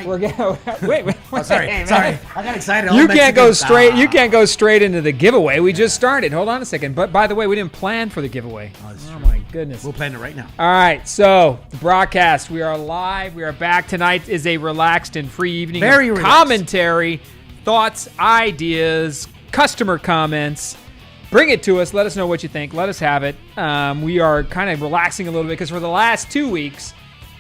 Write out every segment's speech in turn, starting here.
We're gonna wait. Oh, sorry. I got excited. You can't go straight. You can't go straight into the giveaway. We just started. Hold on a second. But by the way, we didn't plan for the giveaway. Oh my goodness. We'll plan it right now. All right. So the broadcast. We are live. We are back. Tonight is a relaxed and free evening. Very of relaxed. Commentary, thoughts, ideas, customer comments. Bring it to us. Let us know what you think. Let us have it. We are kind of relaxing a little bit because for the last 2 weeks,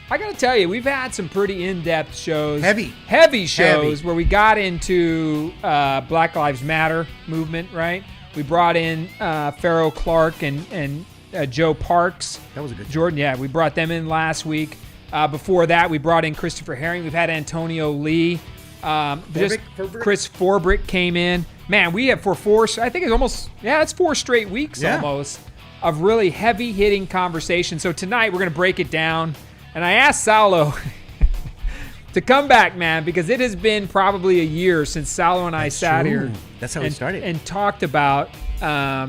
I got to tell you, we've had some pretty in-depth shows. Heavy shows where we got into Black Lives Matter movement, right? We brought in Pharaoh Clark and Joe Parks. That was a good Jordan, yeah. We brought them in last week. Before that, we brought in Christopher Herring. We've had Antonio Lee. Chris Forbrick came in. Man, we have I think it's almost, it's 4 straight weeks almost of really heavy-hitting conversation. So tonight we're going to break it down. And I asked Saulo to come back, man, because it has been probably a year since Saulo and I sat here. That's how we started. And talked about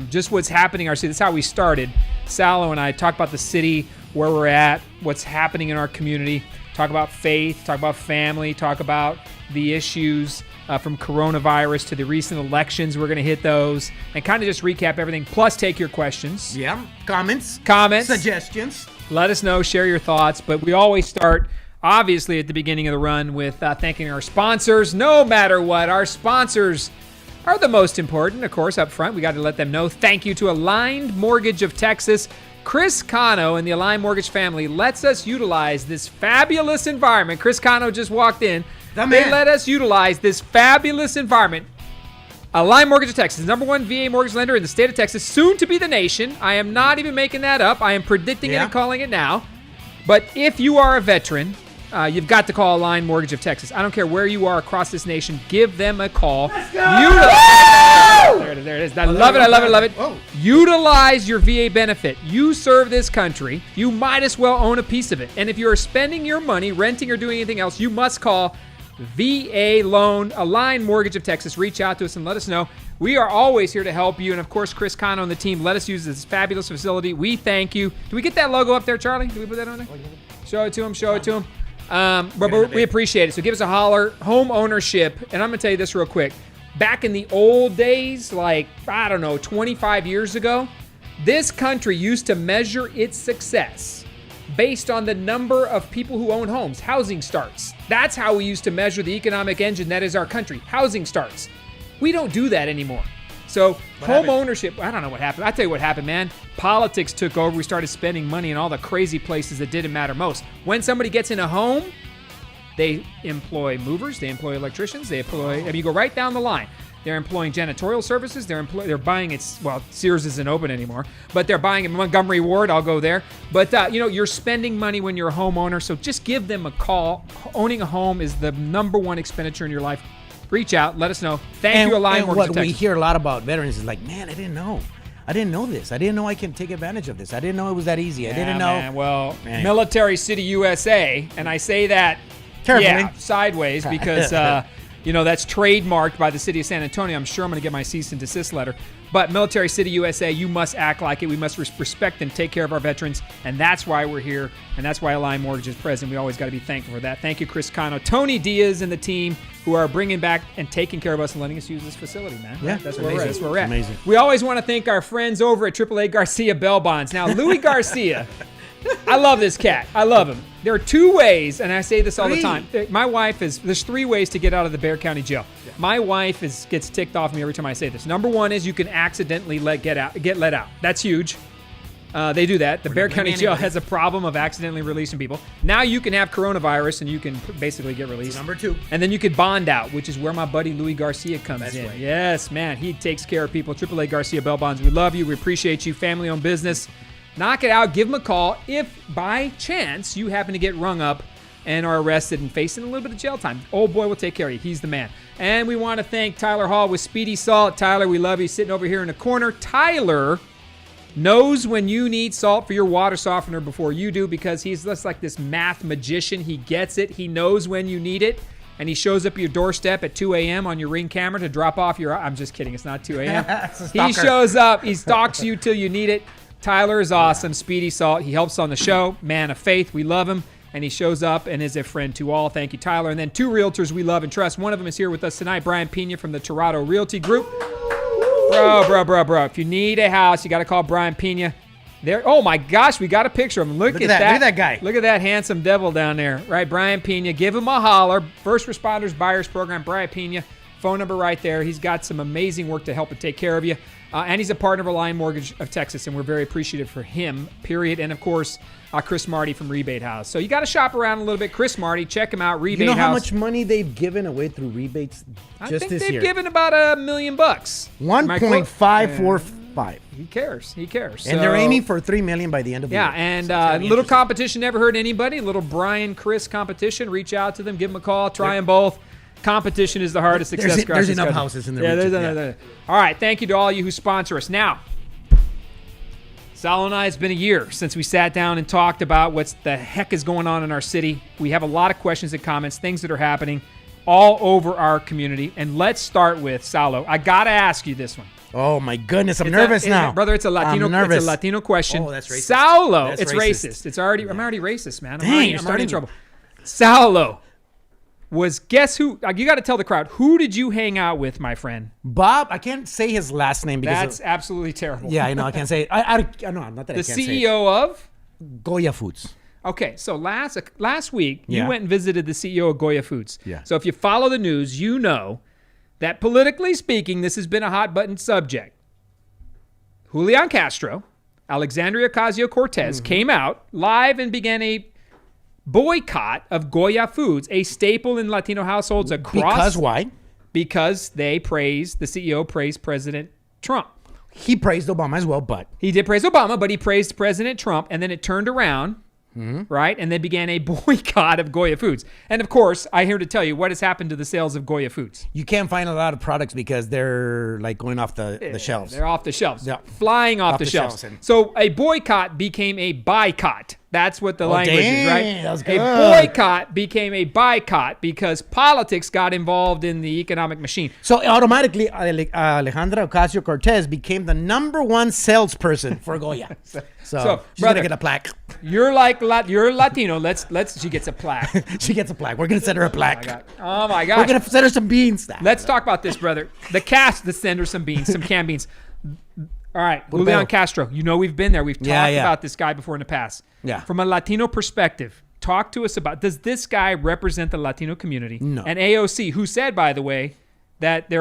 just what's happening in our city. That's how we started. Saulo and I talked about the city, where we're at, what's happening in our community, talk about faith, talk about family, talk about the issues from coronavirus to the recent elections. We're going to hit those and kind of just recap everything, plus take your questions. Yeah, comments, suggestions. Let us know, share your thoughts. But we always start, obviously, at the beginning of the run with thanking our sponsors. No matter what, our sponsors are the most important. Of course, up front, we got to let them know. Thank you to Aligned Mortgage of Texas. Chris Cano and the Aligned Mortgage family lets us utilize this fabulous environment. Chris Cano just walked in. They let us utilize this fabulous environment. Aligned Mortgage of Texas, #1 VA mortgage lender in the state of Texas, soon to be the nation. I am not even making that up. I am predicting it and calling it now. But if you are a veteran, you've got to call Aligned Mortgage of Texas. I don't care where you are across this nation. Give them a call. Let's go! There it is. I love it. Whoa. Utilize your VA benefit. You serve this country. You might as well own a piece of it. And if you are spending your money, renting, or doing anything else, you must call VA Loan, Aligned Mortgage of Texas. Reach out to us and let us know. We are always here to help you. And, of course, Chris Cano and the team let us use this fabulous facility. We thank you. Do we get that logo up there, Charlie? Do we put that on there? Show it to him. But we appreciate it. So give us a holler. Home ownership. And I'm going to tell you this real quick. Back in the old days, 25 years ago, this country used to measure its success based on the number of people who own homes, housing starts. That's how we used to measure the economic engine that is our country, housing starts. We don't do that anymore. So home ownership, I don't know what happened. I'll tell you what happened, man. Politics took over. We started spending money in all the crazy places that didn't matter most. When somebody gets in a home, they employ movers, they employ electricians, you go right down the line. They're employing janitorial services. They're buying Sears isn't open anymore, but they're buying in Montgomery Ward. I'll go there. But, you're spending money when you're a homeowner, so just give them a call. Owning a home is the #1 expenditure in your life. Reach out. Let us know. Thank you, Aligned Mortgage of Texas. What we hear a lot about veterans is like, man, I didn't know this. I didn't know I can take advantage of this. I didn't know it was that easy. I didn't know. Man. Well, Military City, USA, and I say that sideways because that's trademarked by the city of San Antonio. I'm sure I'm going to get my cease and desist letter. But Military City, USA, you must act like it. We must respect and take care of our veterans, and that's why we're here, and that's why Aligned Mortgage is present. We always got to be thankful for that. Thank you, Chris Cano, Tony Diaz, and the team who are bringing back and taking care of us and letting us use this facility, man. Yeah, that's where we're at. Amazing. We always want to thank our friends over at AAA Garcia Bell Bonds. Now, Louis Garcia, I love this cat. I love him. There are 2 ways, and I say this all the time. My wife there's 3 ways to get out of the Bexar County Jail. Yeah. My wife gets ticked off me every time I say this. #1 is you can accidentally get let out. That's huge. They do that. The Bexar County Jail has a problem of accidentally releasing people. Now you can have coronavirus and you can basically get released. #2. And then you could bond out, which is where my buddy Louis Garcia comes in. Right. Yes, man. He takes care of people. AAA Garcia Bell Bonds. We love you. We appreciate you. Family-owned business. Knock it out. Give them a call if, by chance, you happen to get rung up and are arrested and facing a little bit of jail time. Old boy will take care of you. He's the man. And we want to thank Tyler Hall with Speedy Salt. Tyler, we love you. Sitting over here in the corner. Tyler knows when you need salt for your water softener before you do because he's just like this math magician. He gets it. He knows when you need it. And he shows up at your doorstep at 2 a.m. on your Ring camera to drop off your... I'm just kidding. It's not 2 a.m. He shows up. He stalks you till you need it. Tyler is awesome. Speedy Salt. He helps on the show. Man of faith. We love him. and he shows up and is a friend to all. Thank you, Tyler. And then 2 realtors we love and trust. One of them is here with us tonight, Brian Pena from the Torado Realty Group. Bro. If you need a house, you got to call Brian Pena. There. Oh, my gosh, we got a picture of him. Look at that. Look at that guy. Look at that handsome devil down there. Right, Brian Pena. Give him a holler. First Responders Buyers Program, Brian Pena. Phone number right there. He's got some amazing work to help and take care of you. And he's a partner of Alliant Mortgage of Texas, and we're very appreciative for him, period. And, of course, Chris Marty from Rebate House. So you got to shop around a little bit. Chris Marty, check him out, Rebate House. You know how much money they've given away through rebates just this year? I think they've given about $1 million. 1.545. He cares. And they're aiming for $3 million by the end of the year. Yeah, and little competition never hurt anybody. Little Brian Chris competition. Reach out to them. Give them a call. Try them both. Competition is the hardest success. There's enough houses in the region. There's. All right, thank you to all you who sponsor us. Now, Sal and I, it's been a year since we sat down and talked about what the heck is going on in our city. We have a lot of questions and comments, things that are happening all over our community. And let's start with Salo. I got to ask you this one. Oh, my goodness. I'm nervous now. Brother, it's a Latino question. Oh, that's racist. Saulo. It's racist. I'm already racist, man. I'm already in trouble. Saulo. Guess who? You got to tell the crowd, who did you hang out with, my friend? Bob. I can't say his last name because that's absolutely terrible. Yeah, I know. I can't say it. I know. Not that I can't say it. The CEO of Goya Foods. Okay, so last week you went and visited the CEO of Goya Foods. Yeah. So if you follow the news, you know that politically speaking, this has been a hot button subject. Julian Castro, Alexandria Ocasio-Cortez came out live and began a boycott of Goya Foods, a staple in Latino households across. Because why? Because the CEO praised President Trump. He praised Obama as well, but. He did praise Obama, but he praised President Trump, and then it turned around, right? And they began a boycott of Goya Foods. And of course, I'm here to tell you what has happened to the sales of Goya Foods. You can't find a lot of products because they're like going off the shelves. They're off the shelves. Yeah. Flying off the shelves. So a boycott became a boycott. That's what the language is, right? That was good. A boycott became a boycott because politics got involved in the economic machine. So automatically, Alejandra Ocasio-Cortez became the #1 salesperson for Goya. So she's brother, gonna get a plaque. You're Latino. Let's. She gets a plaque. She gets a plaque. We're gonna send her a plaque. Oh my gosh. We're gonna send her some beans. Let's talk about this, brother. Let's send her some beans, some canned beans. All right, Julian Castro. You know we've been there. We've talked about this guy before in the past. Yeah. From a Latino perspective, talk to us about, does this guy represent the Latino community? No. And AOC, who said, by the way, that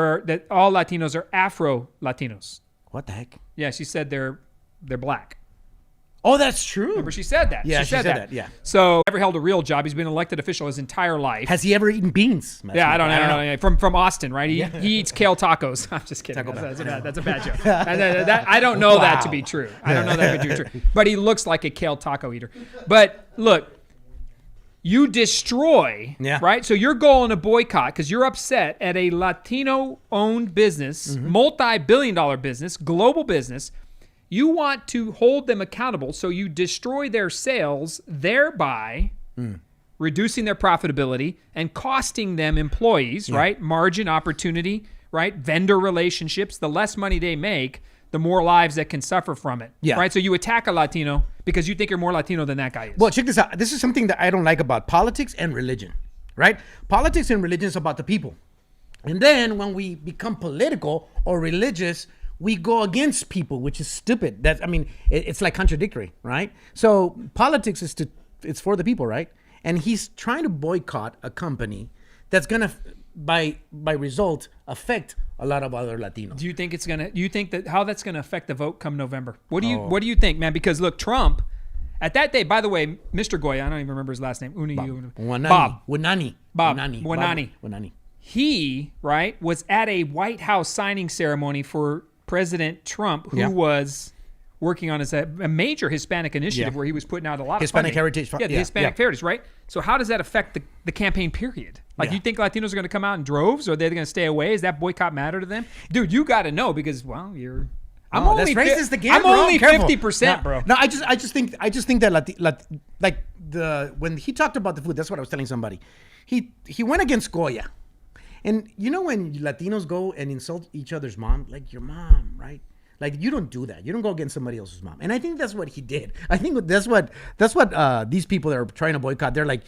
all Latinos are Afro-Latinos. What the heck? Yeah, she said they're black. Oh, that's true. Remember, she said that. Yeah, she said that. Yeah. So, never held a real job. He's been an elected official his entire life. Has he ever eaten beans? Yeah, I don't know. From Austin, right? He eats kale tacos. I'm just kidding. That's a bad joke. I don't know that to be true. I don't know that to be true. But he looks like a kale taco eater. But look, you destroy, right? So you're going to boycott because you're upset at a Latino-owned business, multi-billion-dollar business, global business. You want to hold them accountable, so you destroy their sales, thereby reducing their profitability and costing them employees, right? Margin, opportunity, right? Vendor relationships. The less money they make, the more lives that can suffer from it, right? So you attack a Latino because you think you're more Latino than that guy is. Well, check this out. This is something that I don't like about politics and religion, right? Politics and religion is about the people. And then when we become political or religious, we go against people, which is stupid. It's like contradictory, right? So politics it's for the people, right? And he's trying to boycott a company that's gonna, by result, affect a lot of other Latinos. Do you think it's gonna? You think that how that's gonna affect the vote come November? What do you think, man? Because look, Trump, at that day, by the way, Mr. Goya, I don't even remember his last name. Bob. Wanani. He, right, was at a White House signing ceremony for President Trump, who was working on a major Hispanic initiative where he was putting out a lot of Hispanic heritage. Yeah, the Hispanic heritage, right? So how does that affect the campaign period? Like, you think Latinos are going to come out in droves, or they're going to stay away? Does that boycott matter to them? Dude, you got to know because, well, I'm only that's racist again. I'm bro. only 50%, bro. No, I just think that when he talked about the food, that's what I was telling somebody. He went against Goya. And you know when Latinos go and insult each other's mom, like your mom, right? Like, you don't do that. You don't go against somebody else's mom. And I think that's what he did. I think that's what these people that are trying to boycott, they're like,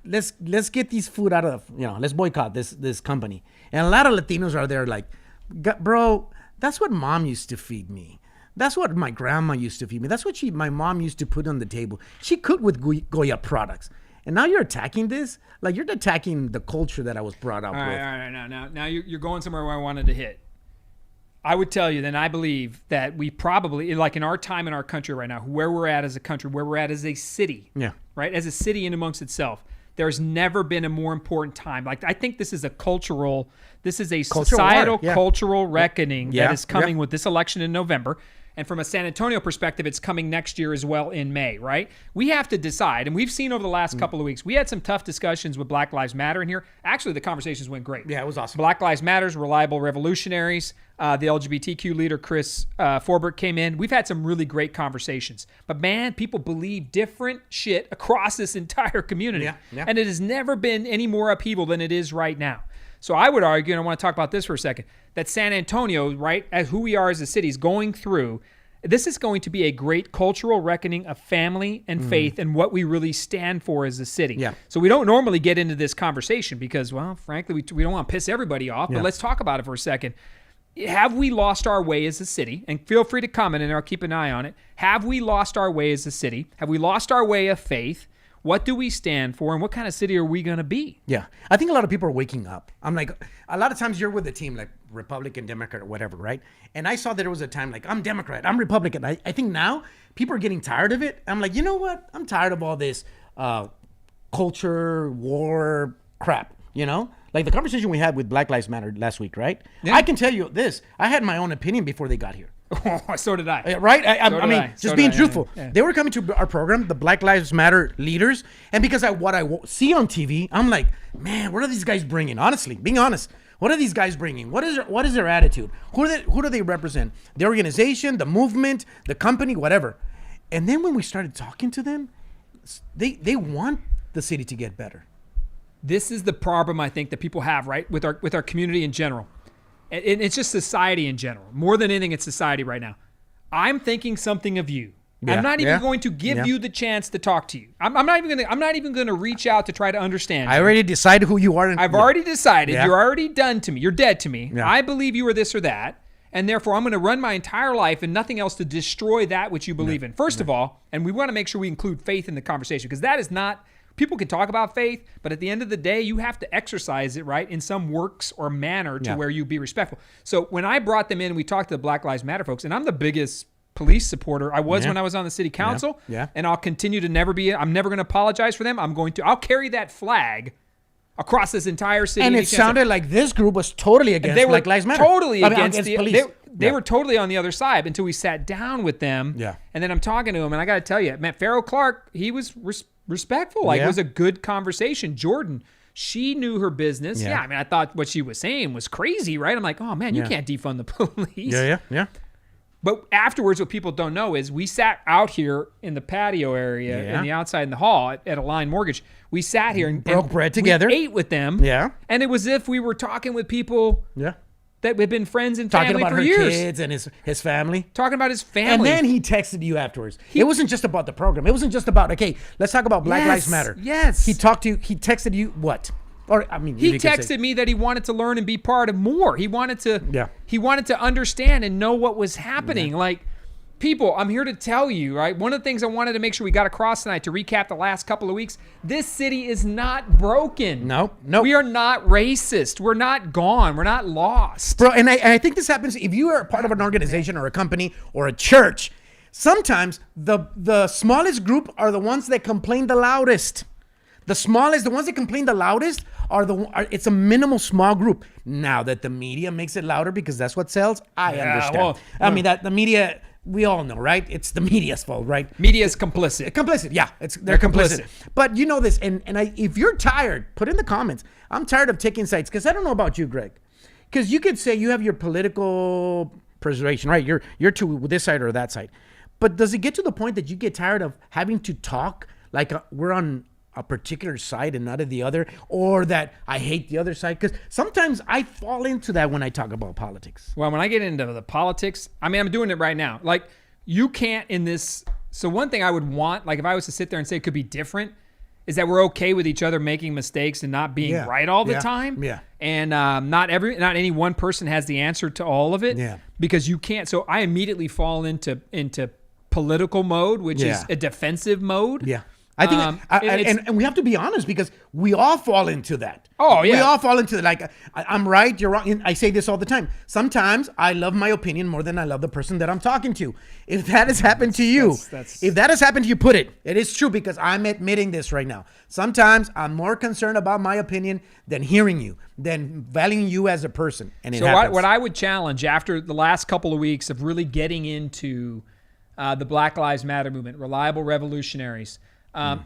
let's get these food out of, let's boycott this company. And a lot of Latinos are there like, bro, that's what mom used to feed me. That's what my grandma used to feed me. That's what my mom used to put on the table. She cooked with Goya products. And now you're attacking this? Like, you're attacking the culture that I was brought up with. All right. Now you're going somewhere where I wanted to hit. I would tell you, then I believe that we probably, like in our time in our country right now, where we're at as a country, where we're at as a city, right? As a city in amongst itself, there's never been a more important time. Like, I think this is a societal cultural reckoning that is coming with this election in November. And from a San Antonio perspective, it's coming next year as well in May, right? We have to decide, and we've seen over the last couple of weeks, we had some tough discussions with Black Lives Matter in here. Actually, the conversations went great. Yeah, it was awesome. Black Lives Matters, Reliable Revolutionaries, the LGBTQ leader, Chris Forbert, came in. We've had some really great conversations. But man, people believe different shit across this entire community. And it has never been any more upheaval than it is right now. So I would argue, and I want to talk about this for a second, that San Antonio, right, as who we are as a city, is going through, this is going to be a great cultural reckoning of family and faith and what we really stand for as a city. Yeah. So we don't normally get into this conversation because, well, frankly, we don't want to piss everybody off, but let's talk about it for a second. Have we lost our way as a city? And feel free to comment, and I'll keep an eye on it. Have we lost our way as a city? Have we lost our way of faith? What do we stand for, and what kind of city are we going to be? Yeah. I think a lot of people are waking up. I'm like, a lot of times you're with a team like Republican, Democrat, or whatever, right? And I saw that there was a time like, I'm Democrat, I'm Republican. I think now people are getting tired of it. I'm like, you know what? I'm tired of all this culture, war crap, Like the conversation we had with Black Lives Matter last week, right? Yeah. I can tell you this. I had my own opinion before they got here. So did I. Right? I mean, just being truthful. Yeah. They were coming to our program, the Black Lives Matter leaders, and because what I see on TV, I'm like, man, what are these guys bringing? Honestly, being honest, what are these guys bringing? What is their attitude? Who do they represent? The organization, the movement, the company, whatever. And then when we started talking to them, they want the city to get better. This is the problem I think that people have, right, with our community in general. And it's just society in general. More than anything, it's society right now. I'm thinking something of you. Yeah, I'm not even going to give you the chance to talk to you. I'm not even going to reach out to try to understand you. I already decided who you are. I've already decided. Yeah. You're already done to me. You're dead to me. Yeah. I believe you are this or that. And therefore, I'm going to run my entire life and nothing else to destroy that which you believe in. First of all, and we want to make sure we include faith in the conversation, because that is not... People can talk about faith, but at the end of the day, you have to exercise it, right, in some works or manner to where you be respectful. So when I brought them in, we talked to the Black Lives Matter folks, and I'm the biggest police supporter I was when I was on the city council, and I'll continue to never be. I'm never going to apologize for them. I'll carry that flag across this entire city. And it sounded like this group was totally against Black Lives Matter. Totally against police. They were totally on the other side until we sat down with them. Yeah. And then I'm talking to him, and I got to tell you, man, Farrell Clark, he was respectful. Like, it was a good conversation. Jordan, she knew her business. Yeah. I mean, I thought what she was saying was crazy, right? I'm like, oh man, you can't defund the police. Yeah. But afterwards, what people don't know is we sat out here in the patio area, in the outside in the hall at Align Mortgage. We sat here and broke bread together. We ate with them. Yeah. And it was as if we were talking with people. Yeah. That we've been friends and family for years. Talking about her kids and his family. Talking about his family. And then he texted you afterwards. It wasn't just about the program. It wasn't just about, okay, let's talk about Black Lives Matter. Yes. He texted you what? Or, I mean, he texted me that he wanted to learn and be part of more. He wanted to understand and know what was happening. Like, people, I'm here to tell you, right? One of the things I wanted to make sure we got across tonight to recap the last couple of weeks, this city is not broken. No. We are not racist. We're not gone. We're not lost. Bro, and I think this happens if you are part of an organization or a company or a church. Sometimes the smallest group are the ones that complain the loudest. The ones that complain the loudest it's a minimal small group. Now that the media makes it louder because that's what sells, I understand. Well, I mean, that the media... We all know, right? It's the media's fault, right? Media's complicit. Yeah, they're complicit. But you know this, and if you're tired, put in the comments. I'm tired of taking sides, because I don't know about you, Greg. Because you could say you have your political persuasion, right? You're to this side or that side. But does it get to the point that you get tired of having to talk like we're on a particular side and not of the other, or that I hate the other side. Because sometimes I fall into that when I talk about politics. Well, when I get into the politics, I mean, I'm doing it right now. Like, you can't in this. So one thing I would want, like if I was to sit there and say it could be different, is that we're okay with each other making mistakes and not being right all the time. Yeah. And not any one person has the answer to all of it. Yeah. Because you can't. So I immediately fall into political mode, which is a defensive mode. Yeah. I think, and we have to be honest, because we all fall into that. Oh, yeah. We all fall into like, I'm right, you're wrong. And I say this all the time. Sometimes I love my opinion more than I love the person that I'm talking to. If that has happened to you, if that has happened to you, put it. It is true, because I'm admitting this right now. Sometimes I'm more concerned about my opinion than hearing you, than valuing you as a person. And so what I would challenge after the last couple of weeks of really getting into the Black Lives Matter movement, reliable revolutionaries,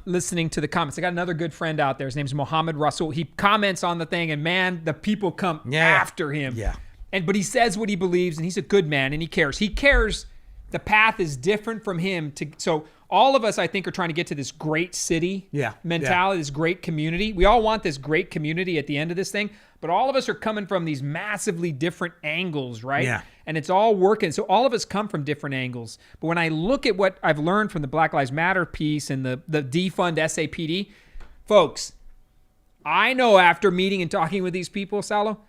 listening to the comments. I got another good friend out there. His name's Mohammed Russell. He comments on the thing, and man, the people come after him. Yeah. But he says what he believes, and he's a good man, and he cares. He cares. The path is different from him. So all of us, I think, are trying to get to this great city mentality, this great community. We all want this great community at the end of this thing, but all of us are coming from these massively different angles, right? Yeah. And it's all working. So all of us come from different angles. But when I look at what I've learned from the Black Lives Matter piece and the defund SAPD, folks, I know after meeting and talking with these people, Salo,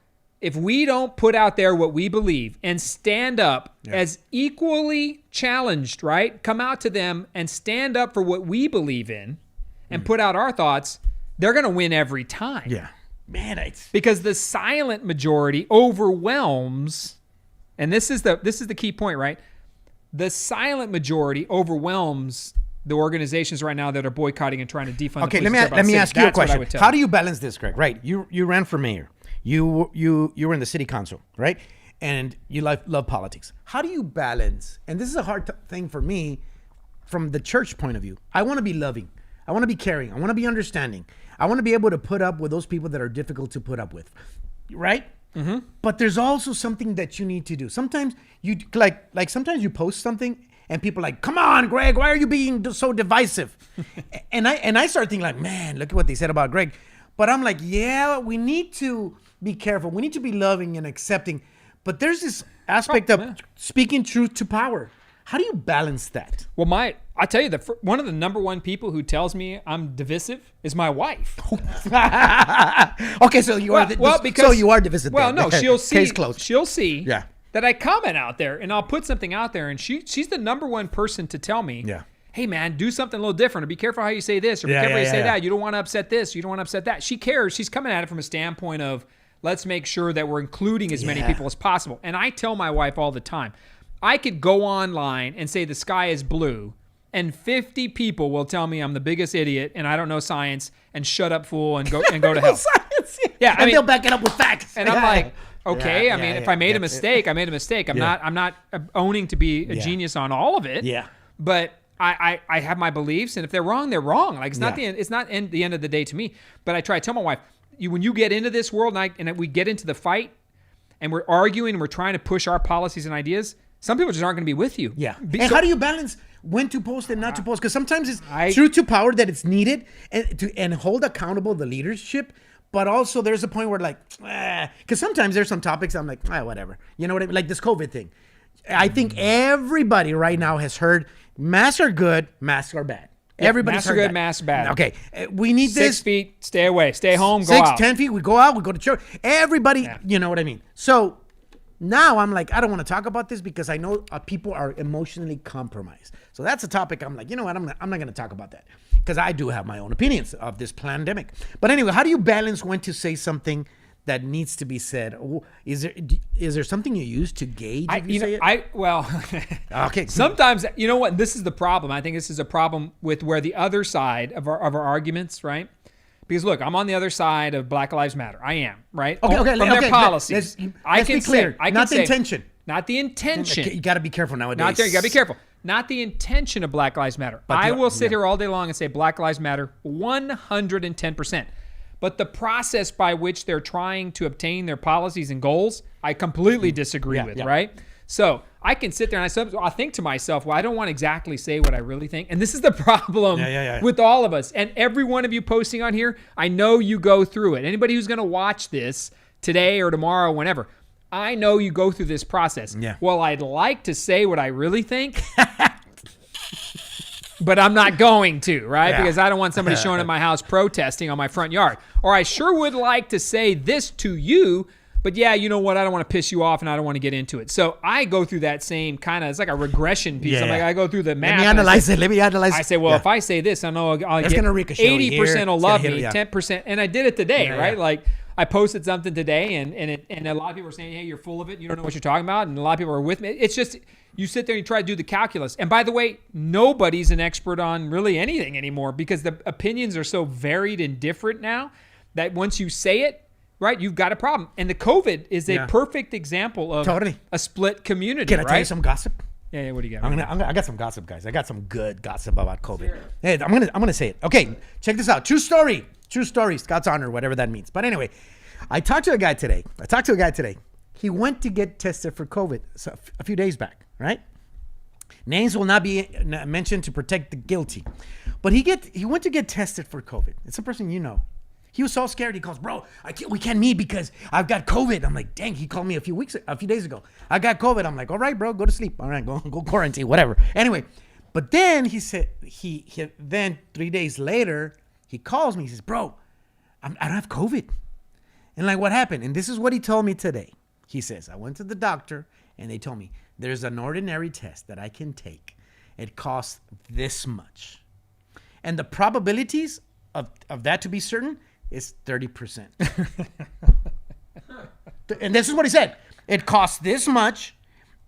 if we don't put out there what we believe and stand up as equally challenged, right? Come out to them and stand up for what we believe in and put out our thoughts, they're going to win every time. Yeah. Man, because the silent majority overwhelms, and this is the key point, right? The silent majority overwhelms the organizations right now that are boycotting and trying to defund. Okay, let me ask you a question. How do you balance this, Greg? Right, you ran for mayor. You were in the city council, right? And you love politics. How do you balance? And this is a hard thing for me from the church point of view. I want to be loving. I want to be caring. I want to be understanding. I want to be able to put up with those people that are difficult to put up with, right? Mm-hmm. But there's also something that you need to do. Sometimes you sometimes you post something and people are like, "Come on, Greg, why are you being so divisive?" and I start thinking like, "Man, look at what they said about Greg." But I'm like, yeah, we need to be careful. We need to be loving and accepting. But there's this aspect of speaking truth to power. How do you balance that? Well, I tell you, one of the number one people who tells me I'm divisive is my wife. Okay, so you are divisive. Well, no, she'll see. Case closed. She'll see that I comment out there, and I'll put something out there, and she's the number one person to tell me, hey, man, do something a little different, or be careful how you say this, or be careful how you say that. You don't want to upset this. You don't want to upset that. She cares. She's coming at it from a standpoint of, let's make sure that we're including as many people as possible. And I tell my wife all the time, I could go online and say the sky is blue, and 50 people will tell me I'm the biggest idiot and I don't know science and shut up, fool, and go to hell. Science. Yeah, and they'll back it up with facts. And I'm like, okay, I mean, if I made a mistake, I made a mistake. I'm not owning to be a genius on all of it. Yeah. But I have my beliefs, and if they're wrong, they're wrong. Like it's not the end of the day to me. But I try to tell my wife, when you get into this world and we get into the fight and we're arguing and we're trying to push our policies and ideas, some people just aren't going to be with you. Yeah. And how do you balance when to post and not to post? Because sometimes it's truth to power that it's needed and hold accountable the leadership. But also there's a point where because sometimes there's some topics I'm like, whatever. You know what I mean? Like this COVID thing. I think everybody right now has heard masks are good, masks are bad. Everybody's masks are good, masks bad. Okay, we need 6 feet, stay away, stay home, go 6, out. 10 feet, we go out, we go to church. Everybody, you know what I mean? So now I'm like, I don't want to talk about this because I know people are emotionally compromised. So that's a topic I'm like, you know what? I'm not going to talk about that because I do have my own opinions of this pandemic. But anyway, how do you balance when to say something that needs to be said? Is there something you use to gauge if you say it? Okay. Sometimes, you know what? This is the problem. I think this is a problem with where the other side of our arguments, right? Because look, I'm on the other side of Black Lives Matter. I am, right? Okay. From their policies. Let's be clear. Not the intention. Not the intention. You got to be careful nowadays. You got to be careful. Not the intention of Black Lives Matter. I will sit here all day long and say Black Lives Matter 110%. But the process by which they're trying to obtain their policies and goals, I completely disagree with, right? So I can sit there and I think to myself, well, I don't want to exactly say what I really think. And this is the problem with all of us. And every one of you posting on here, I know you go through it. Anybody who's going to watch this today or tomorrow, whenever, I know you go through this process. Yeah. Well, I'd like to say what I really think. But I'm not going to, right? Yeah. Because I don't want somebody showing up at my house protesting on my front yard. Or I sure would like to say this to you, but yeah, you know what? I don't want to piss you off and I don't want to get into it. So I go through that same kind of, it's like a regression piece. Like, I go through the math. Let me analyze it. I say, well, if I say this, I know I'll get 80% will love me, 10%. And I did it today, right? Like I posted something today and a lot of people are saying, hey, you're full of it. You don't know what you're talking about. And a lot of people are with me. It's just, you sit there and you try to do the calculus. And by the way, nobody's an expert on really anything anymore because the opinions are so varied and different now that once you say it, right, you've got a problem. And the COVID is a perfect example of a split community. Can I tell you some gossip? Yeah, what do you got? I got some gossip, guys. I got some good gossip about COVID. Sure. Hey, I'm gonna say it. Okay, check this out. True story, Scott's honor, whatever that means. But anyway, I talked to a guy today. He went to get tested for COVID a few days back, right? Names will not be mentioned to protect the guilty. But he went to get tested for COVID. It's a person you know. He was so scared. He calls, bro, we can't meet because I've got COVID. I'm like, dang, he called me a few days ago. I got COVID. I'm like, all right, bro, go to sleep. All right, go quarantine, whatever. Anyway, but then he said, then 3 days later, he calls me. He says, bro, I don't have COVID. And like, what happened? And this is what he told me today. He says, I went to the doctor and they told me there's an ordinary test that I can take. It costs this much. And the probabilities of that to be certain is 30%. And this is what he said. It costs this much.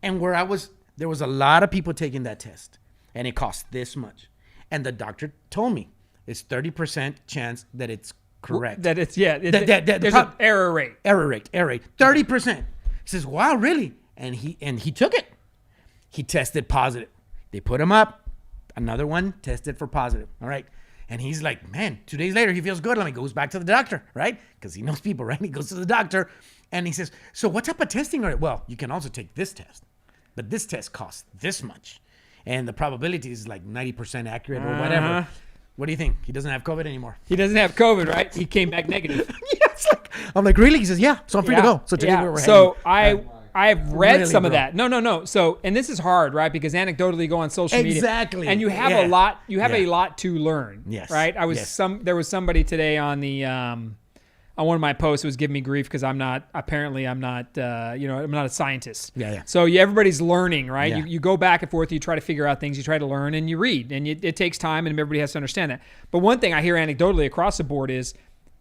And where I was, there was a lot of people taking that test. And it costs this much. And the doctor told me it's 30% chance that it's correct. That it's, there's an error rate. Error rate. 30%. He says, wow, really? And he took it. He tested positive. They put him up. Another one tested for positive. All right. And he's like, man, 2 days later, he feels good. And he goes back to the doctor, right? Because he knows people, right? He goes to the doctor and he says, so what type of testing are it? Well, you can also take this test, but this test costs this much. And the probability is like 90% accurate or whatever. What do you think? He doesn't have COVID anymore. He doesn't have COVID, right? He came back negative. I'm like, really? He says, yeah. So I'm free to go. So today we're I've read some of that. No. So, and this is hard, right? Because anecdotally, you go on social media. Exactly. And you have a lot. You have a lot to learn. Yes. Right. There was somebody today on the on one of my posts who was giving me grief because I'm not a scientist. Yeah. So everybody's learning, right? Yeah. You go back and forth. You try to figure out things. You try to learn and you read, and it takes time, and everybody has to understand that. But one thing I hear anecdotally across the board is,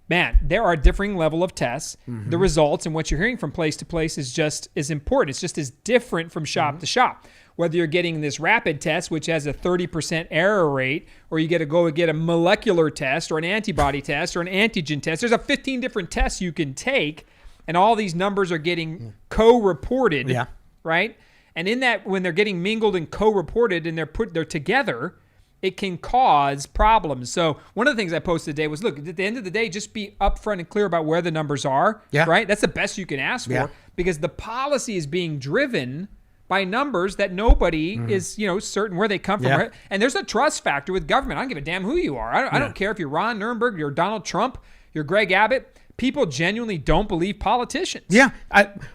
man, there are differing level of tests. Mm-hmm. The results and what you're hearing from place to place is just as important. It's just as different from shop to shop. Whether you're getting this rapid test, which has a 30% error rate, or you get to go get a molecular test or an antibody test or an antigen test. There's 15 different tests you can take, and all these numbers are getting co-reported, right? And in that, when they're getting mingled and co-reported and they're together, it can cause problems. So one of the things I posted today was, look, at the end of the day, just be upfront and clear about where the numbers are, right? That's the best you can ask for because the policy is being driven by numbers that nobody is, certain where they come from. Right? And there's a trust factor with government. I don't give a damn who you are. I don't care if you're Ron Nuremberg, you're Donald Trump, you're Greg Abbott. People genuinely don't believe politicians. Yeah.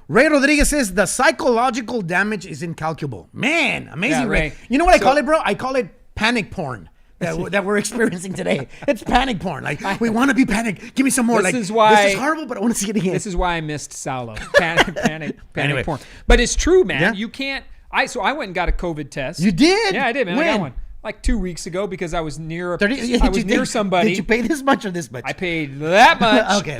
Ray Rodriguez says the psychological damage is incalculable. Man, amazing, Ray. You know what I call it, bro? I call it panic porn that we're experiencing today. It's panic porn. Like, we want to be panicked. Give me some more. This is horrible, but I want to see it again. This is why I missed Saulo. Panic porn. But it's true, man. Yeah. You can't. So I went and got a COVID test. You did? Yeah, I did, man. When? I got one like 2 weeks ago because I was near near somebody. Did you pay this much or this much? I paid that much. Okay.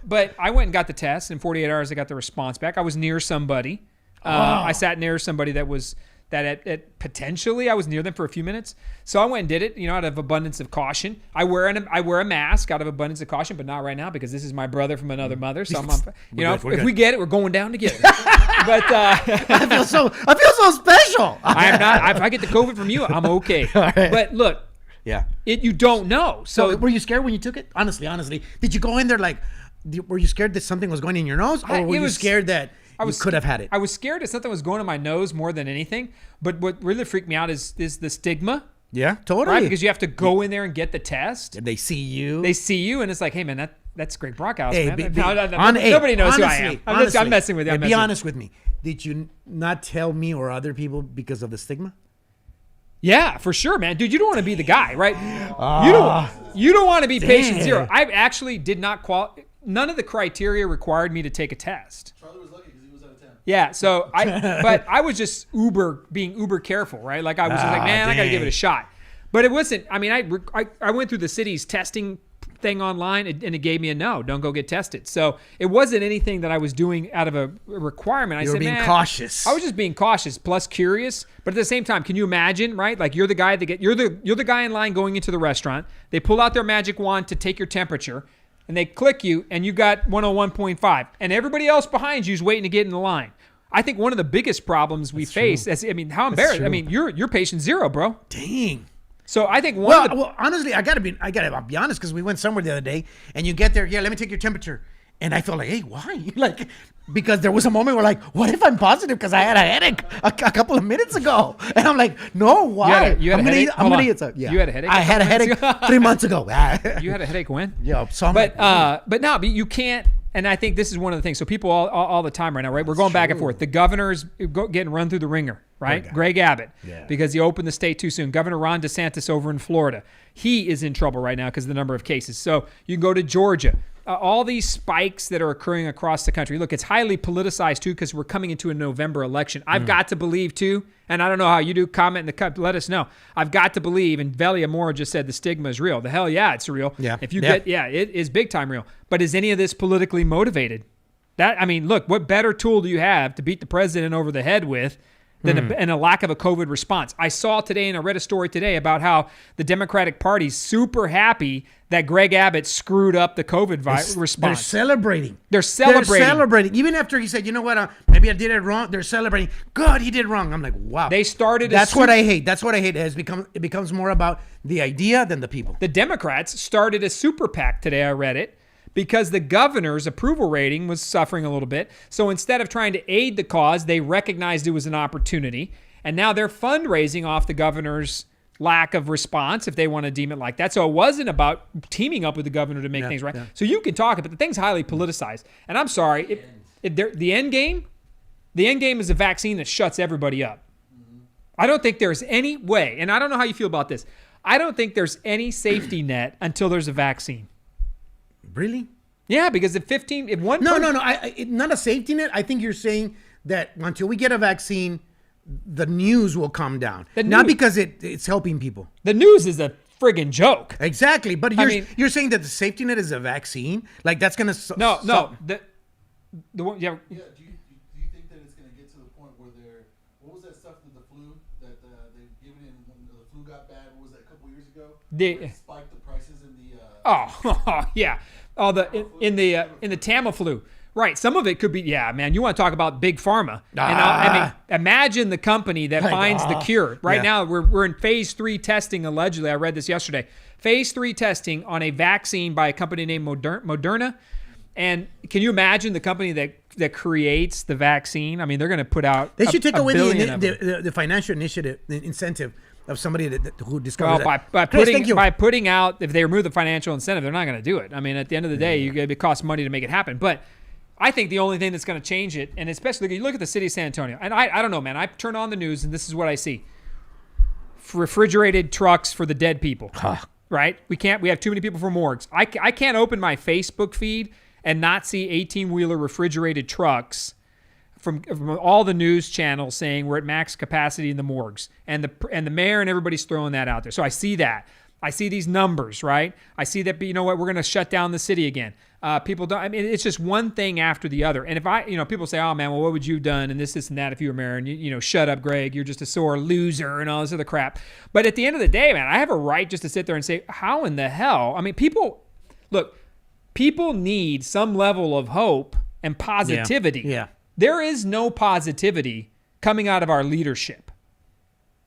But I went and got the test. In 48 hours, I got the response back. I was near somebody. I sat near somebody that was. That potentially I was near them for a few minutes. So I went and did it, out of abundance of caution. I wear a mask out of abundance of caution, but not right now because this is my brother from another mother. So if we get it, we're going down together. But I feel so special. I'm not. If I get the COVID from you, I'm okay. Right. But look, you don't know. So were you scared when you took it? Honestly, did you go in there like? Were you scared that something was going in your nose, or were you scared that you could have had it. I was scared that something was going in my nose more than anything. But what really freaked me out is the stigma. Yeah, totally. Right? Because you have to go in there and get the test. And they see you. They see you, and it's like, hey, man, that's Greg Brockhouse, Hey, man. Nobody knows who I am. I'm messing with you. Be honest with me. Did you not tell me or other people because of the stigma? Yeah, for sure, man. Dude, you don't want to be the guy, right? You don't want to be patient zero. I actually did not qualify. None of the criteria required me to take a test. Charlie was lucky because he was out of town. Yeah, so but I was just being uber careful, right? Like I was just like, man, I got to give it a shot. But it wasn't. I mean, I went through the city's testing thing online, and it gave me a no. Don't go get tested. So it wasn't anything that I was doing out of a requirement. You were being cautious. I was just being cautious, plus curious. But at the same time, can you imagine, right? Like you're the guy you're the guy in line going into the restaurant. They pull out their magic wand to take your temperature, and they click you, and you got 101.5, and everybody else behind you is waiting to get in the line. I think one of the biggest problems we face, how embarrassed. I mean, you're patient zero, bro. Dang. So I think well, honestly, I gotta be honest, because we went somewhere the other day, and you get there, let me take your temperature, and I felt like, hey, why? Like, because there was a moment where like, what if I'm positive because I had a headache a couple of minutes ago, and I'm like, no, why? You had a headache? You had a headache? I had a headache 3 months ago. You had a headache when? Yeah, but no, you can't. And I think this is one of the things. So people all the time right now, right? We're going back and forth. The governor's getting run through the ringer, right? Greg Abbott, because he opened the state too soon. Governor Ron DeSantis over in Florida, he is in trouble right now because of the number of cases. So you can go to Georgia. All these spikes that are occurring across the country. Look, it's highly politicized too because we're coming into a November election. I've got to believe too, and I don't know how you do. Comment in the cup. Let us know. I've got to believe, and Velia Mora just said the stigma is real. The hell yeah, it's real. Yeah. If you it is big time real. But is any of this politically motivated? Look, what better tool do you have to beat the president over the head with than a lack of a COVID response? I saw today, and I read a story today about how the Democratic Party's super happy that Greg Abbott screwed up the COVID response. They're celebrating. They're celebrating. Even after he said, you know what, maybe I did it wrong. They're celebrating. God, he did wrong. I'm like, wow. They started. That's what I hate. That's what I hate. It becomes more about the idea than the people. The Democrats started a super PAC today. I read it. Because the governor's approval rating was suffering a little bit. So instead of trying to aid the cause, they recognized it was an opportunity. And now they're fundraising off the governor's lack of response, if they want to deem it like that. So it wasn't about teaming up with the governor to make things right. Yeah. So you can talk, but the thing's highly politicized. And I'm sorry, the end game is a vaccine that shuts everybody up. I don't think there's any way, and I don't know how you feel about this, I don't think there's any safety net until there's a vaccine. Really? Yeah, because if one No, not a safety net. I think you're saying that until we get a vaccine, the news will come down. Not because it's helping people. The news is a friggin' joke. Exactly, but you're saying that the safety net is a vaccine? Like that's gonna No. The one, yeah. Yeah. Do you think that it's gonna get to the point where what was that stuff with the flu that they given in when the flu got bad? What was that, a couple years ago? They spiked the prices in the. Oh yeah. Oh, in the Tamiflu, right? Some of it could be, yeah, man. You want to talk about big pharma? Imagine the company that finds the cure. Right now, we're in phase 3 testing. Allegedly, I read this yesterday. Phase 3 testing on a vaccine by a company named Moderna. And can you imagine the company that creates the vaccine? I mean, they're going to put out. They should take away the financial incentive of somebody who discovers that. By putting out, if they remove the financial incentive, they're not going to do it. I mean, at the end of the day, it costs money to make it happen. But I think the only thing that's going to change it, and especially you look at the city of San Antonio, and I don't know, man. I turn on the news, and this is what I see: refrigerated trucks for the dead people. Right? We have too many people for morgues. I can't open my Facebook feed and not see 18-wheeler refrigerated trucks from all the news channels saying we're at max capacity in the morgues, and the mayor and everybody's throwing that out there. So I see that. I see these numbers, right? I see that, you know what, we're going to shut down the city again. People don't, I mean, it's just one thing after the other. And if people say, oh man, well, what would you have done? And this and that, if you were mayor, and you shut up, Greg, you're just a sore loser and all this other crap. But at the end of the day, man, I have a right just to sit there and say, how in the hell? I mean, people need some level of hope and positivity. Yeah. There is no positivity coming out of our leadership.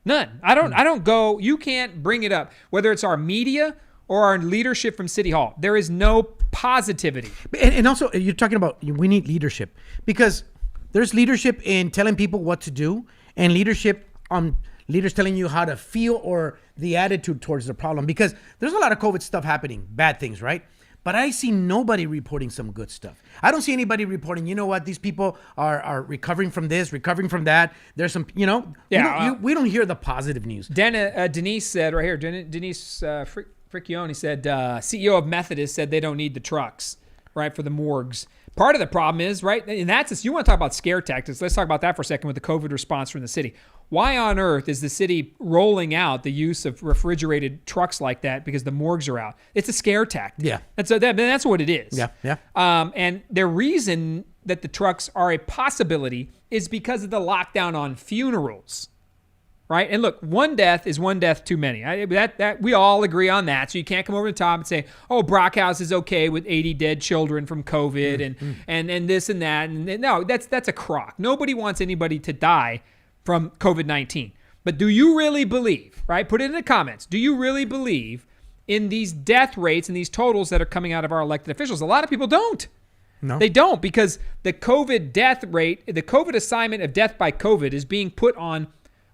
None. I don't go, you can't bring it up, whether it's our media or our leadership from City Hall. There is no positivity. And also, you're talking about we need leadership because There's leadership in telling people what to do, and leadership on leaders telling you how to feel or the attitude towards the problem. Because there's a lot of COVID stuff happening, bad things, right? But I see nobody reporting some good stuff. I don't see anybody reporting, you know what, these people are recovering from this, recovering from that. There's some, we don't hear the positive news. Denise said right here, Denise Friccione said, CEO of Methodist said they don't need the trucks, right, for the morgues. Part of the problem is, right, and that's, you want to talk about scare tactics. Let's talk about that for a second with the COVID response from the city. Why on earth is the city rolling out the use of refrigerated trucks like that because the morgues are out? It's a scare tactic. Yeah. That's what it is. Yeah. And the reason that the trucks are a possibility is because of the lockdown on funerals, right? And look, one death is one death too many. That we all agree on that. So you can't come over the top and say, oh, Brockhouse is okay with 80 dead children from COVID and this and that. And no, that's a crock. Nobody wants anybody to die from COVID-19. But do you really believe, right? Put it in the comments. Do you really believe in these death rates and these totals that are coming out of our elected officials? A lot of people don't. No. They don't, because the COVID death rate, the COVID assignment of death by COVID is being put on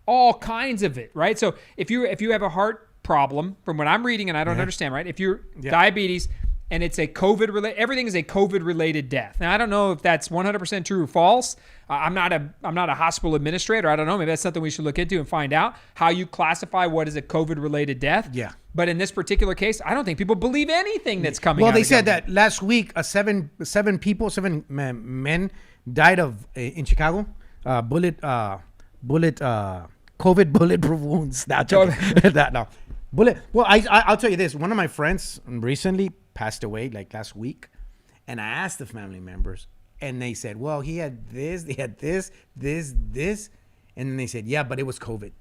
all kinds of it, right? So if you have a heart problem, from what I'm reading, and I don't understand, right? If you're diabetes and it's a COVID-related, everything is a COVID-related death. Now, I don't know if that's 100% true or false. I'm not a hospital administrator. I don't know. Maybe that's something we should look into and find out how you classify what is a COVID-related death. Yeah. But in this particular case, I don't think people believe anything that's coming out. Well, they of said government. that last week, seven men died in Chicago. COVID bulletproof wounds. No. Well, I'll tell you this. One of my friends recently passed away, like last week, and I asked the family members, and they said, well, he had this, they had this, and then they said, yeah, but it was COVID.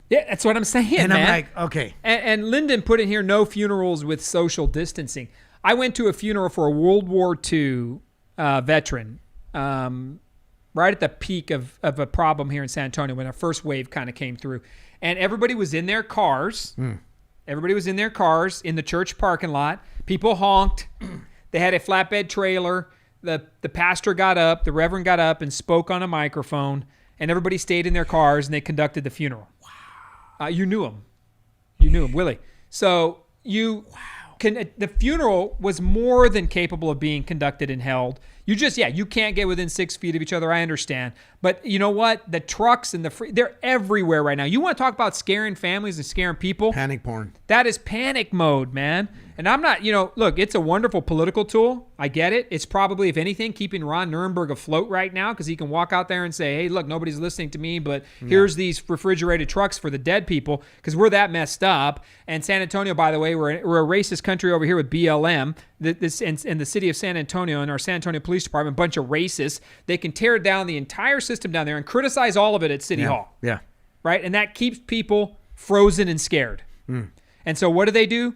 Yeah, that's what I'm saying, and man. I'm like, okay. And Lyndon put in here, no funerals with social distancing. I went to a funeral for a World War II veteran, right at the peak of a problem here in San Antonio when our first wave kind of came through. And everybody was in their cars. Everybody was in their cars in the church parking lot. People honked. They had a flatbed trailer. The pastor got up, the reverend got up and spoke on a microphone, and everybody stayed in their cars and they conducted the funeral. Wow. You knew him. Willie. So the funeral was more than capable of being conducted and held. You can't get within 6 feet of each other. I understand. But you know what? The trucks and they're everywhere right now. You want to talk about scaring families and scaring people? Panic porn. That is panic mode, man. And I'm not, look, it's a wonderful political tool. I get it. It's probably, if anything, keeping Ron Nirenberg afloat right now because he can walk out there and say, hey, look, nobody's listening to me, but here's these refrigerated trucks for the dead people because we're that messed up. And San Antonio, by the way, we're a racist country over here with BLM. This in the city of San Antonio and our San Antonio Police Department, a bunch of racists. They can tear down the entire system down there and criticize all of it at City Hall. Yeah. Right? And that keeps people frozen and scared. And so what do?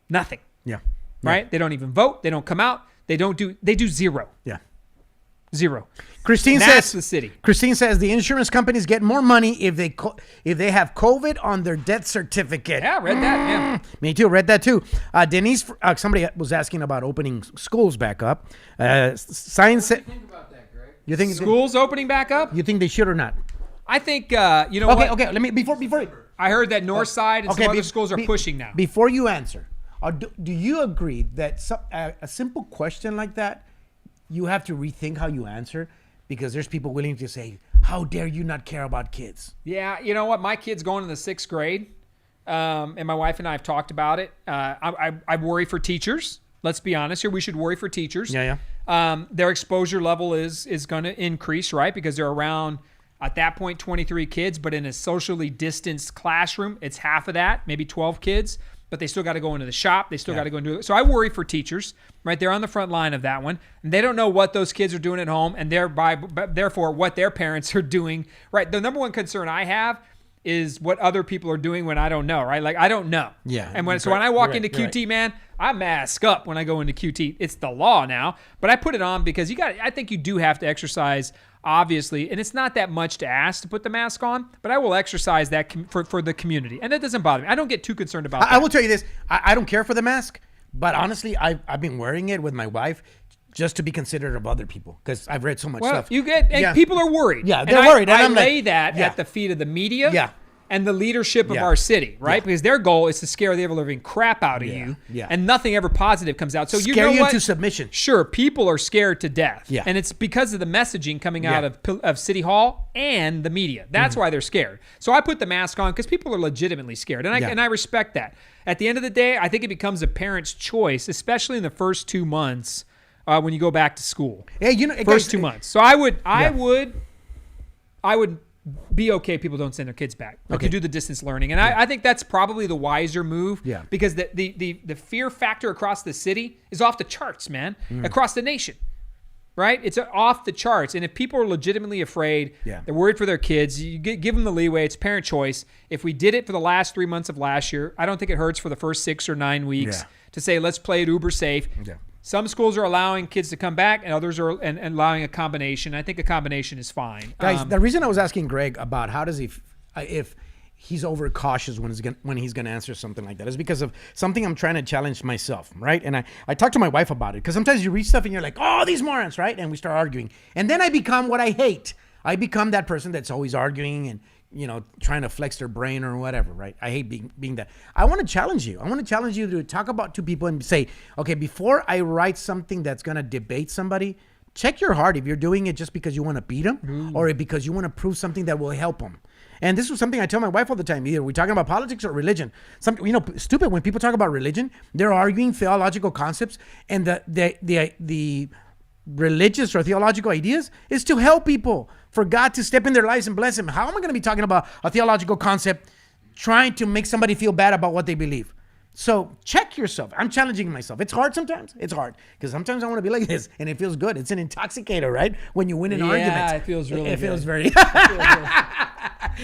Nothing. Yeah. Right? They don't even vote. They don't come out. They do zero. Yeah. Zero. Christine That's says the city. Christine says the insurance companies get more money if they have COVID on their death certificate. Yeah, read that. Yeah. Me too. Read that too. Denise, somebody was asking about opening schools back up. Science. Think about that, Greg. You think schools opening back up? You think they should or not? I think what? Okay. Let me before. I heard that Northside and some other schools are pushing now. Before you answer, do you agree that a simple question like that, you have to rethink how you answer? Because there's people willing to say, how dare you not care about kids? Yeah, you know what? My kid's going in the 6th grade, and my wife and I have talked about it. I worry for teachers. Let's be honest here. We should worry for teachers. Yeah. Their exposure level is going to increase, right? Because they're around, at that point, 23 kids, but in a socially distanced classroom, it's half of that, maybe 12 kids. But they still got to go into the shop. They still got to go and do it. So I worry for teachers, right? They're on the front line of that one. And they don't know what those kids are doing at home and therefore what their parents are doing, right? The number one concern I have is what other people are doing when I don't know, right? Like, I don't know. Yeah. And when I walk into QT, man, I mask up when I go into QT. It's the law now. But I put it on because I think you do have to exercise, obviously, and it's not that much to ask to put the mask on, but I will exercise that for the community. And that doesn't bother me. I don't get too concerned about that. I will tell you this. I don't care for the mask, but honestly, I've been wearing it with my wife just to be considerate of other people, because I've read so much stuff. You get, and people are worried. Yeah, they're worried. And I I'm lay that at the feet of the media. Yeah. And the leadership of our city, right? Because their goal is to scare the ever-living crap out of you, and nothing ever positive comes out. So you know what? Into submission. Sure, people are scared to death, Yeah. and it's because of the messaging coming out of City Hall and the media. That's why they're scared. So I put the mask on because people are legitimately scared, and I respect that. At the end of the day, I think it becomes a parent's choice, especially in the first 2 months when you go back to school. Yeah, you know, first 2 months. So I would be okay if people don't send their kids back. To do the distance learning. And I think that's probably the wiser move. Yeah. Because the fear factor across the city is off the charts, man. Across the nation. Right? It's off the charts. And if people are legitimately afraid, they're worried for their kids, you give them the leeway. It's parent choice. If we did it for the last 3 months of last year, I don't think it hurts for the first 6 or 9 weeks to say, let's play it uber safe. Yeah. Some schools are allowing kids to come back, and others are and allowing a combination. I think a combination is fine. Guys, the reason I was asking Greg about how does he, if he's overcautious when he's gonna answer something like that, is because of something I'm trying to challenge myself, right? And I talked to my wife about it, because sometimes you read stuff and you're like, oh, these morons, right? And we start arguing, and then I become what I hate. I become that person that's always arguing and, you know, trying to flex their brain or whatever, right? I hate being that. I want to challenge you. I want to challenge you to talk about two people and say, okay, before I write something that's going to debate somebody, check your heart if you're doing it just because you want to beat them or because you want to prove something that will help them. And this was something I tell my wife all the time. Either we're talking about politics or religion. Stupid when people talk about religion, they're arguing theological concepts, and the religious or theological ideas is to help people, for God to step in their lives and bless them. How am I going to be talking about a theological concept trying to make somebody feel bad about what they believe? So check yourself. I'm challenging myself. It's hard sometimes. It's hard because sometimes I want to be like this, and it feels good. It's an intoxicator, right? When you win an argument. Yeah, it feels really good. It feels very...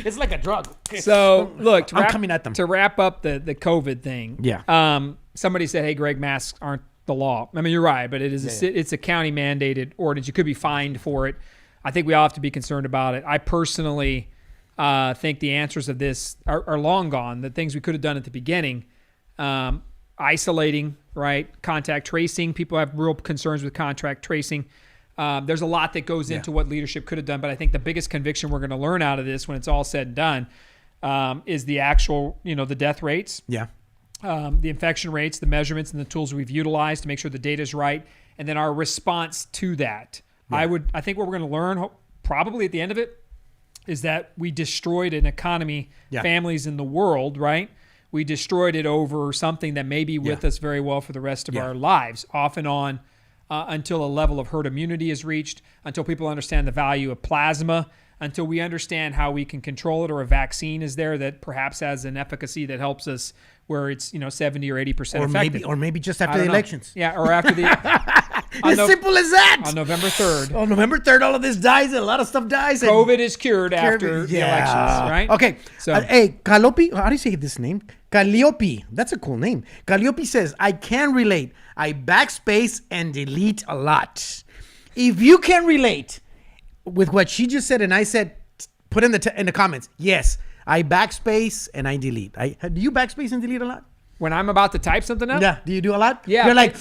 It's like a drug. So look, I'm coming at them. To wrap up the COVID thing. Yeah. Somebody said, hey, Greg, masks aren't the law. I mean, you're right, but it is it's a county mandated ordinance. You could be fined for it. I think we all have to be concerned about it. I personally think the answers of this are long gone. The things we could have done at the beginning, isolating, right? Contact tracing. People have real concerns with contact tracing. There's a lot that goes into what leadership could have done, but I think the biggest conviction we're going to learn out of this when it's all said and done is the actual, the death rates. Yeah. The infection rates, the measurements, and the tools we've utilized to make sure the data is right, and then our response to that. Yeah. I think what we're going to learn probably at the end of it is that we destroyed an economy, families in the world, right? We destroyed it over something that may be with us very well for the rest of our lives, off and on, until a level of herd immunity is reached, until people understand the value of plasma, until we understand how we can control it, or a vaccine is there that perhaps has an efficacy that helps us where it's 70 or 80% effective. Or maybe just after the elections. Yeah, or after the... As simple as that. On November 3rd. On November 3rd, all of this dies. A lot of stuff dies. COVID is cured after the elections, right? Okay. So, hey, Calliope, how do you say this name? Calliope. That's a cool name. Calliope says, I can relate. I backspace and delete a lot. If you can relate with what she just said and I said, put in the comments, yes, I backspace and I delete. Do you backspace and delete a lot? When I'm about to type something up? Yeah. Do you do a lot? Yeah. You're like...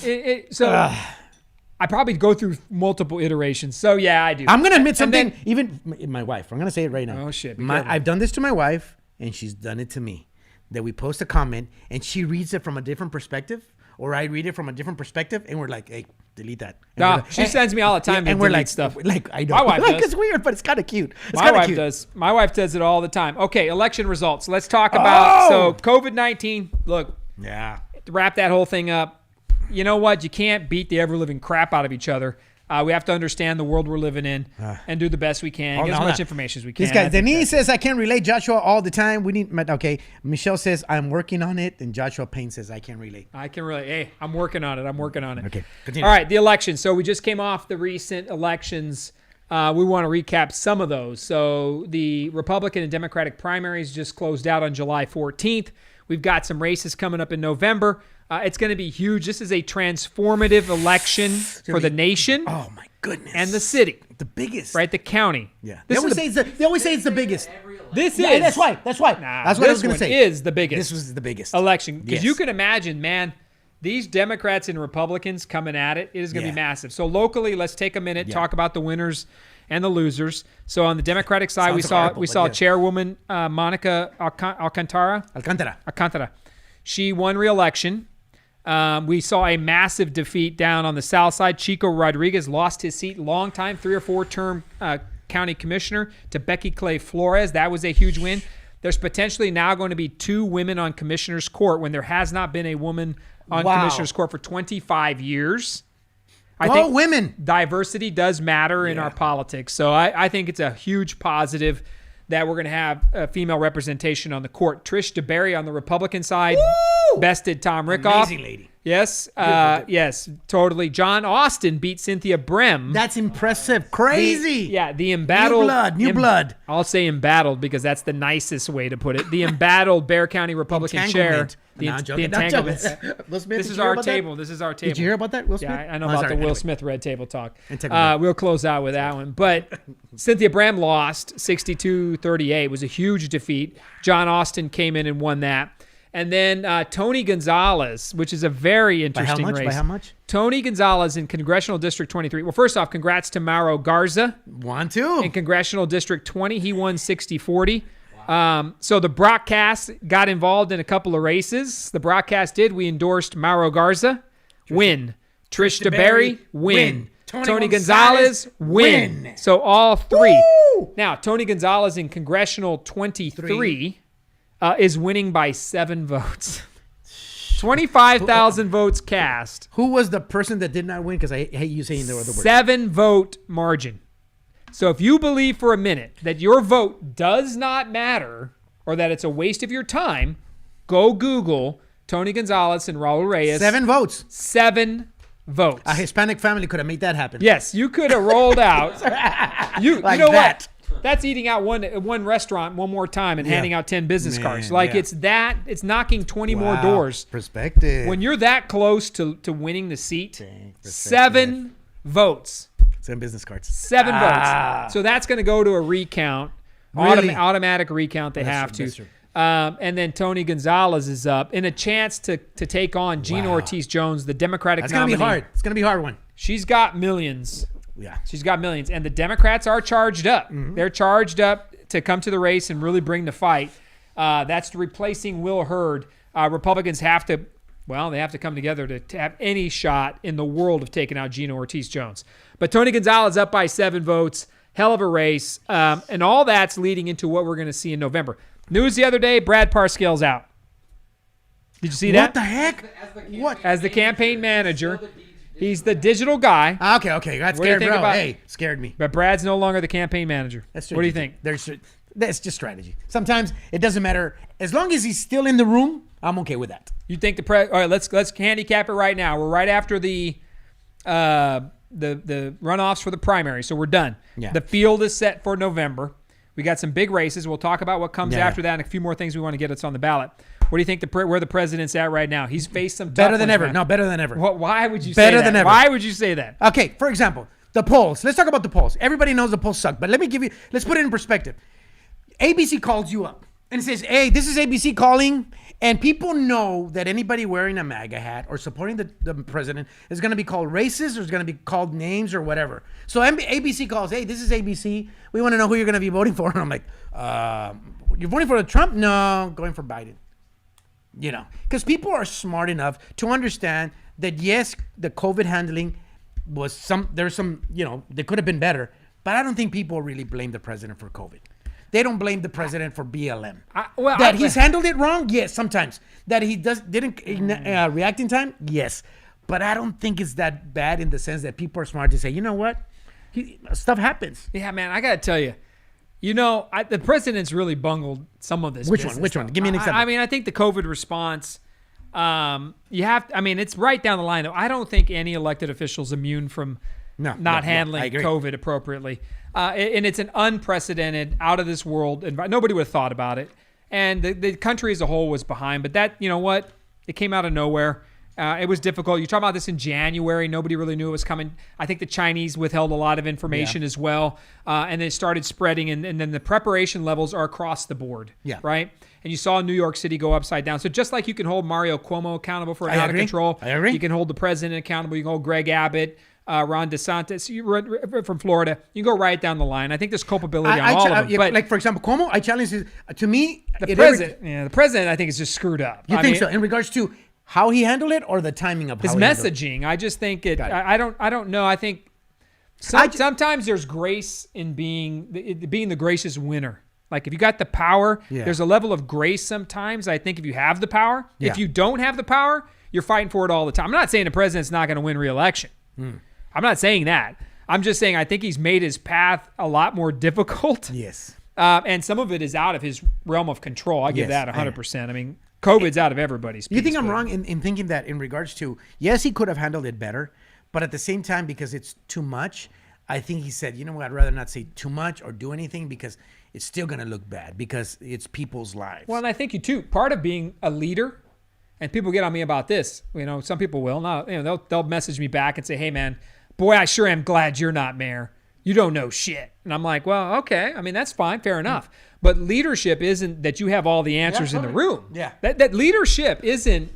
I probably go through multiple iterations. So, yeah, I do. I'm going to admit something. Even my wife, I'm going to say it right now. Oh, shit. I've done this to my wife, and she's done it to me. That we post a comment, and she reads it from a different perspective, or I read it from a different perspective, and we're like, hey, delete that. No, she sends me all the time and we're like, stuff. Like, I know. My wife does. It's weird, but it's kind of cute. My wife does. My wife does it all the time. Okay, election results. Let's talk about, so COVID-19, look. Yeah. To wrap that whole thing up, you know what? You can't beat the ever-living crap out of each other. We have to understand the world we're living in and do the best we can. Get as much information as we can. This guy, Denise says, I can't relate Joshua all the time. Okay. Michelle says, I'm working on it. And Joshua Payne says, I can relate. I can relate. Hey, I'm working on it. Okay. Continue. All right. The election. So we just came off the recent elections. We want to recap some of those. So the Republican and Democratic primaries just closed out on July 14th. We've got some races coming up in November. It's going to be huge. This is a transformative election for the nation. Oh, my goodness. And the city. The biggest. Right, the county. Yeah. They always say it's the biggest. This is. That's why. Nah, That's what I was going to say. This is the biggest. This was the biggest election. Because yes. you can imagine, man, these Democrats and Republicans coming at it, it is going to be massive. So locally, let's take a minute, talk about the winners and the losers. So on the Democratic side, we saw Chairwoman Monica Alcantara. She won re-election. We saw a massive defeat down on the south side. Chico Rodriguez lost his seat, long time, 3 or 4 term county commissioner, to Becky Clay Flores. That was a huge win. There's potentially now going to be 2 women on commissioner's court when there has not been a woman on commissioner's court for 25 years. I think women. Diversity does matter in our politics. So I think it's a huge positive that we're going to have a female representation on the court. Trish DeBerry on the Republican side bested Tom Rickoff. Amazing lady. Yes, yes, totally. John Austin beat Cynthia Brem. That's impressive. Crazy. The embattled. New blood. I'll say embattled because that's the nicest way to put it. The embattled Bear County Republican chair. The entanglements. This is our table. This is our table. Did you hear about that, Will Smith? Yeah, I know about the Will Smith red table talk. We'll close out with that one. But Cynthia Brem lost 62-38. It was a huge defeat. John Austin came in and won that. And then Tony Gonzalez, which is a very interesting race. By how much? Tony Gonzalez in Congressional District 23. Well, first off, congrats to Mauro Garza. 1-2. In Congressional District 20, he won 60-40. So the broadcast got involved in a couple of races. The broadcast did. We endorsed Mauro Garza. Win. Trish DeBerry. Win. Tony Gonzalez. Win. So all 3. Woo! Now, Tony Gonzalez in Congressional 23 is winning by 7 votes. 25,000 votes cast. Who was the person that did not win? Because I hate you saying the other word. 7-vote margin. So if you believe for a minute that your vote does not matter or that it's a waste of your time, go Google Tony Gonzalez and Raul Reyes. 7 votes. 7 votes. A Hispanic family could have made that happen. Yes, you could have rolled out. You know that. What? That's eating out one restaurant one more time and handing out 10 business cards. It's knocking 20 more doors. Perspective. When you're that close to winning the seat, 7 votes. 7 business cards. 7 votes. So that's going to go to a recount. Really? Automatic recount. They have to. And then Tony Gonzalez is up in a chance to take on Gina Ortiz-Jones, the Democratic nominee. That's going to be hard. It's going to be a hard one. She's got millions. Yeah. She's got millions. And the Democrats are charged up. Mm-hmm. They're charged up to come to the race and really bring the fight. That's replacing Will Hurd. Republicans have to come together to have any shot in the world of taking out Gina Ortiz-Jones. But Tony Gonzalez up by 7 votes. Hell of a race. And all that's leading into what we're going to see in November. News the other day, Brad Parscale's out. Did you see that? What the heck? As the campaign manager. He's the digital guy. Okay. That scared me, bro. Hey, scared me. But Brad's no longer the campaign manager. That's true. What do you think? That's just strategy. Sometimes it doesn't matter. As long as he's still in the room, I'm okay with that. You think all right, let's handicap it right now. We're right after the runoffs for the primary, so we're done. Yeah. The field is set for November. We got some big races. We'll talk about what comes after that and a few more things we want to get us on the ballot. What do you think where the president's at right now? He's faced some better than ever. No, better than ever. Why would you say that? Better than ever. Why would you say that? Okay, for example, the polls. Let's talk about the polls. Everybody knows the polls suck, but let's put it in perspective. ABC calls you up and says, hey, this is ABC calling, and people know that anybody wearing a MAGA hat or supporting the president is going to be called racist or is going to be called names or whatever. So ABC calls, hey, this is ABC. We want to know who you're going to be voting for. And I'm like, you're voting for Trump? No, going for Biden. You know, because people are smart enough to understand that, yes, the COVID handling was they could have been better, but I don't think people really blame the president for COVID. They don't blame the president for BLM. He's handled it wrong? Yes, sometimes. That he didn't react in time? Yes. But I don't think it's that bad in the sense that people are smart to say, you know what? Stuff happens. Yeah, man, I got to tell you. You know, the president's really bungled some of this. Which one? Give me an example. I think the COVID response, it's right down the line, though. I don't think any elected official's immune from not handling COVID appropriately. And it's an unprecedented, out of this world environment. Nobody would have thought about it. And the country as a whole was behind. But that, you know what? It came out of nowhere. It was difficult. You talk about this in January. Nobody really knew it was coming. I think the Chinese withheld a lot of information as well. And then it started spreading. And then the preparation levels are across the board. Yeah. Right? and you saw New York City go upside down. So just like you can hold Mario Cuomo accountable for out of control, I agree. You can hold the president accountable. You can hold Greg Abbott, Ron DeSantis from Florida. You can go right down the line. I think there's culpability on all of them. But like, for example, Cuomo, I challenge his, to me, the president, I think, is just screwed up. You think so? In regards to how he handled it or the timing of his how messaging? I just think I don't know. I think sometimes there's grace in being the gracious winner. Like if you got the power, there's a level of grace sometimes. I think if you have the power, if you don't have the power, you're fighting for it all the time. I'm not saying the president's not going to win re-election. I'm not saying that. I'm just saying I think he's made his path a lot more difficult. Yes. And some of it is out of his realm of control. I give that 100%. I mean, COVID's out of everybody's piece. You think I'm wrong in thinking that in regards to, yes, he could have handled it better, but at the same time, because it's too much, I think he said, you know what, I'd rather not say too much or do anything because it's still going to look bad because it's people's lives. Well, and I think part of being a leader, and people get on me about this, some people will. They'll message me back and say, hey, man, boy, I sure am glad you're not mayor. You don't know shit. And I'm like, well, okay. I mean, that's fine. Fair enough. But leadership isn't that you have all the answers in the room. Yeah. That leadership isn't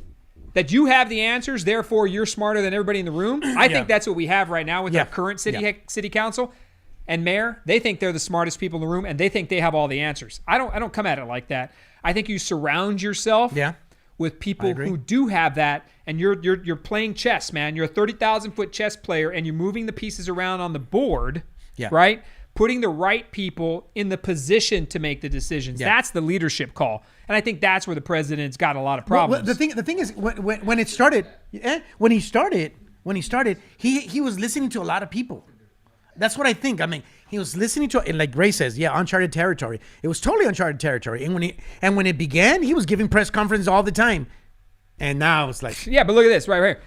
that you have the answers, therefore you're smarter than everybody in the room. I think that's what we have right now with our current city council and mayor. They think they're the smartest people in the room, and they think they have all the answers. I don't come at it like that. I think you surround yourself with people who do have that, and you're playing chess, man. You're a 30,000-foot chess player, and you're moving the pieces around on the board, right? Putting the right people in the position to make the decisions. That's the leadership call. And I think that's where the president's got a lot of problems. Well, the thing is, when it started, when he started, he was listening to a lot of people. That's what I think. I mean, he was listening to, like Ray says, uncharted territory. It was totally uncharted territory. And when it began, he was giving press conferences all the time. And now it's like... Yeah, but look at this right here.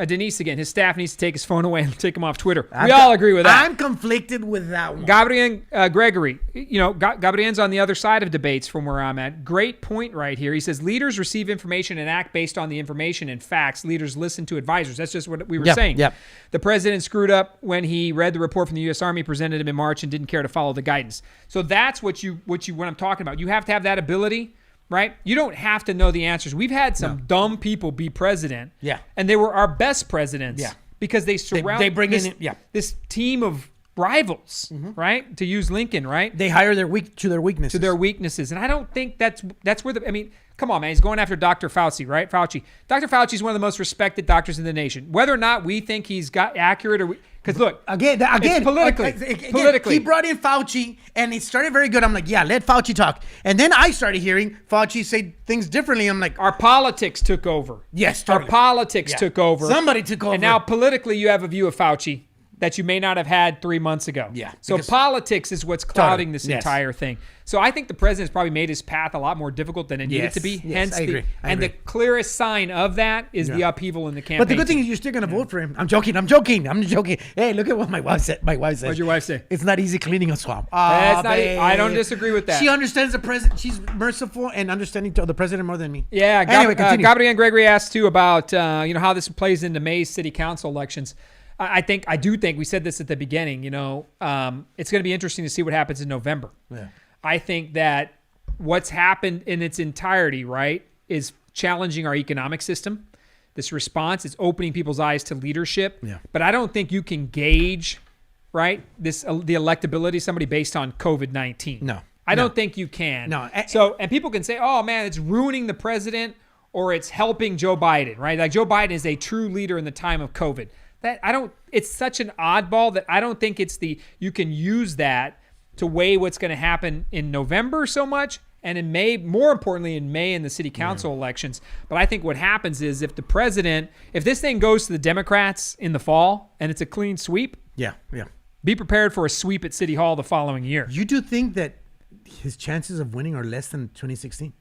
Denise again. His staff needs to take his phone away and take him off Twitter. We all agree with that. I'm conflicted with that one. Gabriel Gregory. Gabriel's on the other side of debates from where I'm at. Great point right here. He says, leaders receive information and act based on the information and facts. Leaders listen to advisors. That's just what we were saying. Yep. The president screwed up when he read the report from the U.S. Army, presented him in March, and didn't care to follow the guidance. So that's what I'm talking about. You have to have that ability. Right? You don't have to know the answers. We've had some dumb people be president. Yeah. And they were our best presidents. Yeah. Because they bring this team of rivals, right? To use Lincoln, right? They hire their weaknesses. And I don't think that's where come on, man. He's going after Dr. Fauci, right? Dr. Fauci is one of the most respected doctors in the nation. Whether or not we think he's got accurate or because look, again, politically, he brought in Fauci, and it started very good. I'm like, let Fauci talk, and then I started hearing Fauci say things differently. I'm like, our politics took over. Yes, totally. Our politics took over. Somebody took over, and now politically, you have a view of Fauci that you may not have had 3 months ago. Yeah. So politics is what's clouding this entire thing. So I think the president's probably made his path a lot more difficult than it needed to be. Hence, I agree. The clearest sign of that is the upheaval in the campaign. But the good thing is you're still going to vote for him. I'm joking. Hey, look at what my wife said. What'd your wife say? It's not easy cleaning a swamp. I don't disagree with that. She understands the president. She's merciful and understanding to the president more than me. Yeah. Anyway, Gabriel Gregory asked too about how this plays into May's city council elections. I do think we said this at the beginning. It's going to be interesting to see what happens in November. Yeah. I think that what's happened in its entirety, right, is challenging our economic system. This response is opening people's eyes to leadership. Yeah. But I don't think you can gauge, right, the electability of somebody based on COVID-19. No. I don't think you can. No. And people can say, oh, man, it's ruining the president or it's helping Joe Biden, right? Like Joe Biden is a true leader in the time of COVID. It's such an oddball that I don't think you can use that to weigh what's going to happen in November so much and in May, more importantly in May in the city council elections. But I think what happens is if this thing goes to the Democrats in the fall and it's a clean sweep, be prepared for a sweep at City Hall the following year. You do think that his chances of winning are less than 2016?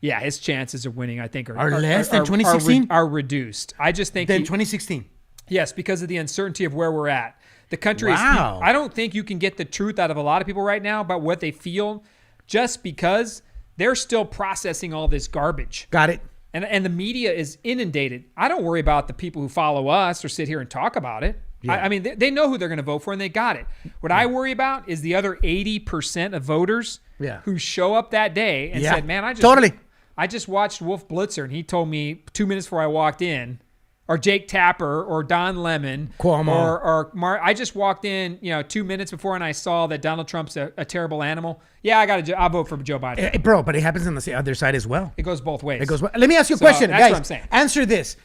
Yeah, his chances of winning, I think, are less than 2016? Are reduced. I just think... Than 2016? Yes, because of the uncertainty of where we're at. The country is... I don't think you can get the truth out of a lot of people right now about what they feel just because they're still processing all this garbage. Got it. And the media is inundated. I don't worry about the people who follow us or sit here and talk about it. Yeah. I mean, they know who they're going to vote for, and they got it. What I worry about is the other 80% of voters who show up that day and said, man, I just watched Wolf Blitzer, and he told me 2 minutes before I walked in, or Jake Tapper, or Don Lemon, or I just walked in, 2 minutes before, and I saw that Donald Trump's a terrible animal. Yeah, I'll vote for Joe Biden. Bro, but it happens on the other side as well. It goes both ways. Let me ask you a question, that's guys. what I'm saying. Answer this.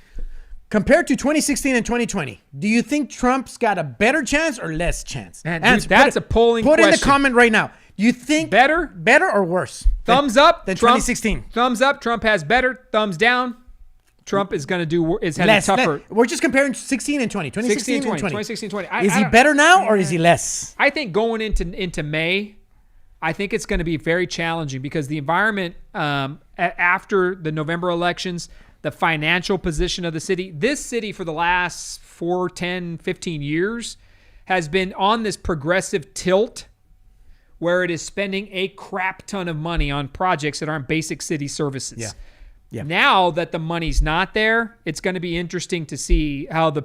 Compared to 2016 and 2020, do you think Trump's got a better chance or less chance? Man, that's a polling question. Put in the comment right now. You think better or worse? Thumbs up than 2016. Thumbs up. Trump has better. Thumbs down. Trump is going to had it tougher. We're just comparing 16 and 20. 2016 and 20. 2016 20. Is he better now or is he less? I think going into May, I think it's going to be very challenging because the environment after the November elections, the financial position of the city, this city for the last 4, 10, 15 years has been on this progressive tilt where it is spending a crap ton of money on projects that aren't basic city services. Yeah. Now that the money's not there, it's going to be interesting to see how the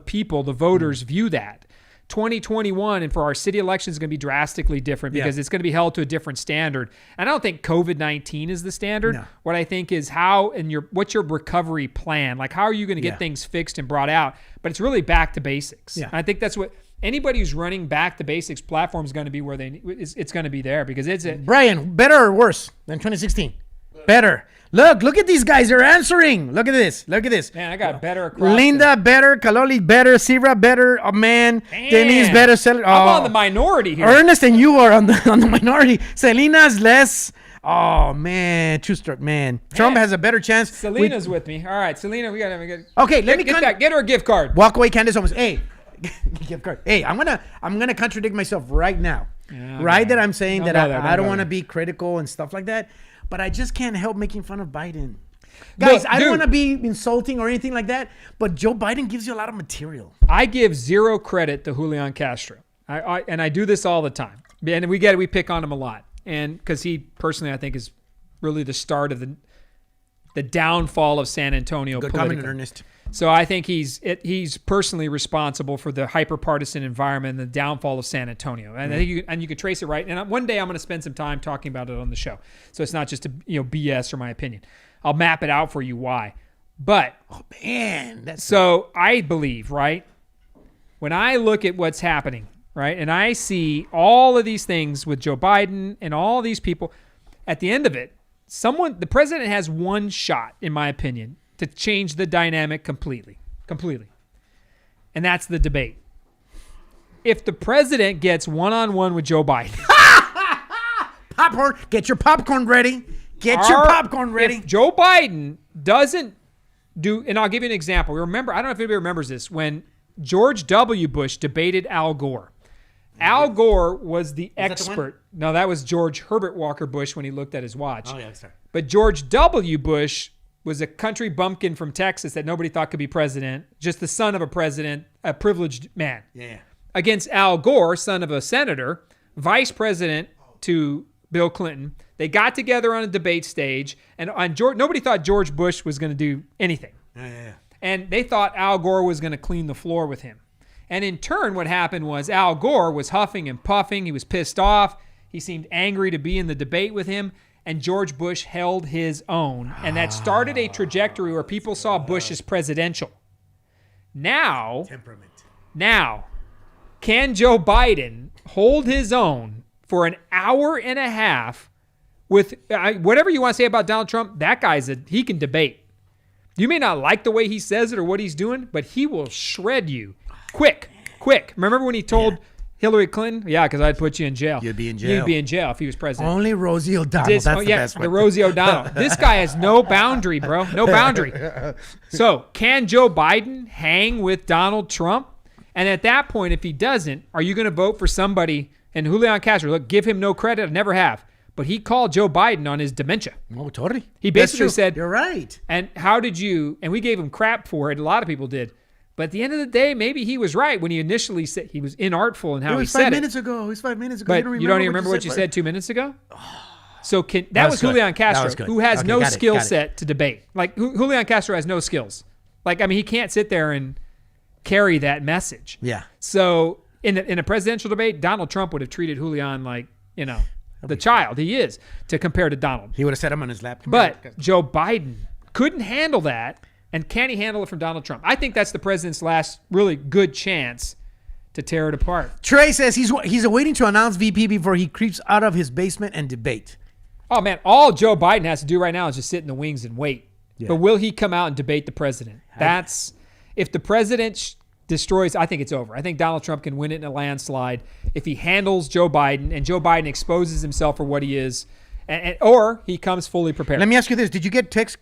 voters view that. 2021 and for our city elections is going to be drastically different because it's going to be held to a different standard. And I don't think COVID-19 is the standard. No. What I think is what's your recovery plan? Like, how are you going to get things fixed and brought out? But it's really back to basics. Yeah. I think that's what anybody who's running back to basics platform is going to be where it's going to be there because it's Brian, better or worse than 2016? Better. Look at these guys. They're answering. Look at this. Man, I got better across. Linda better. Kaloli better. Sierra better. Oh, man. Denise better. I'm on the minority here. Ernest and you are on the minority. Selena's less. Oh, man. True story, man. Trump has a better chance. Selena's with me. All right, Selena, we got to get. Okay, get her a gift card. Walk away, Candace Owens. Hey, gift card. Hey, I'm gonna contradict myself right now. That I'm saying that I don't want to be critical and stuff like that. But I just can't help making fun of Biden. Guys, I don't want to be insulting or anything like that, but Joe Biden gives you a lot of material. I give zero credit to Julian Castro. I do this all the time. And we pick on him a lot. And because he personally, I think, is really the start of the downfall of San Antonio Good politically. comment, Ernest. So I think he's personally responsible for the hyper-partisan environment and the downfall of San Antonio. And I think you could trace it right. And one day I'm going to spend some time talking about it on the show. So it's not just BS or my opinion. I'll map it out for you why. But so I believe, right, when I look at what's happening, right, and I see all of these things with Joe Biden and all these people, at the end of it, the president has one shot, in my opinion, to change the dynamic completely. And that's the debate. If the president gets one-on-one with Joe Biden. Popcorn, get your popcorn ready. If Joe Biden doesn't do, and I'll give you an example. Remember, I don't know if anybody remembers this, when George W. Bush debated Al Gore. Al Gore was the expert. No, that was George Herbert Walker Bush when he looked at his watch. Oh, yeah, sorry. But George W. Bush was a country bumpkin from Texas that nobody thought could be president, just the son of a president, a privileged man. Yeah. Against Al Gore, son of a senator, vice president to Bill Clinton. They got together on a debate stage, and nobody thought George Bush was going to do anything. Yeah. And they thought Al Gore was going to clean the floor with him. And in turn, what happened was Al Gore was huffing and puffing. He was pissed off. He seemed angry to be in the debate with him. And George Bush held his own. And that started a trajectory where people saw Bush as presidential. Now, can Joe Biden hold his own for an hour and a half with whatever you want to say about Donald Trump? That guy's he can debate. You may not like the way he says it or what he's doing, but he will shred you quick. Remember when he told Hillary Clinton? Yeah, because I'd put you in jail. You'd be in jail. You'd be in jail if he was president. Only Rosie O'Donnell. That's the best one. The Rosie O'Donnell. This guy has no boundary, bro. No boundary. So can Joe Biden hang with Donald Trump? And at that point, if he doesn't, are you going to vote for somebody? And Julian Castro, look, give him no credit. I never have. But he called Joe Biden on his dementia. Oh, totally. He basically said, you're right. And how did you, and we gave him crap for it. A lot of people did. But at the end of the day, maybe he was right when he initially said he was inartful in how he said it. It was 5 minutes ago. But you don't even remember what you said 2 minutes ago? So that was Julian Castro, who has no skill set to debate. Like, Julian Castro has no skills. Like, I mean, he can't sit there and carry that message. Yeah. So in a presidential debate, Donald Trump would have treated Julian like, the child he is to compare to Donald. He would have set him on his lap. But Joe Biden couldn't handle that. And can he handle it from Donald Trump? I think that's the president's last really good chance to tear it apart. Trey says he's awaiting to announce VP before he creeps out of his basement and debate. Oh, man, all Joe Biden has to do right now is just sit in the wings and wait. Yeah. But will he come out and debate the president? If the president destroys, I think it's over. I think Donald Trump can win it in a landslide if he handles Joe Biden and Joe Biden exposes himself for what he is, or he comes fully prepared. Let me ask you this. Did you get text,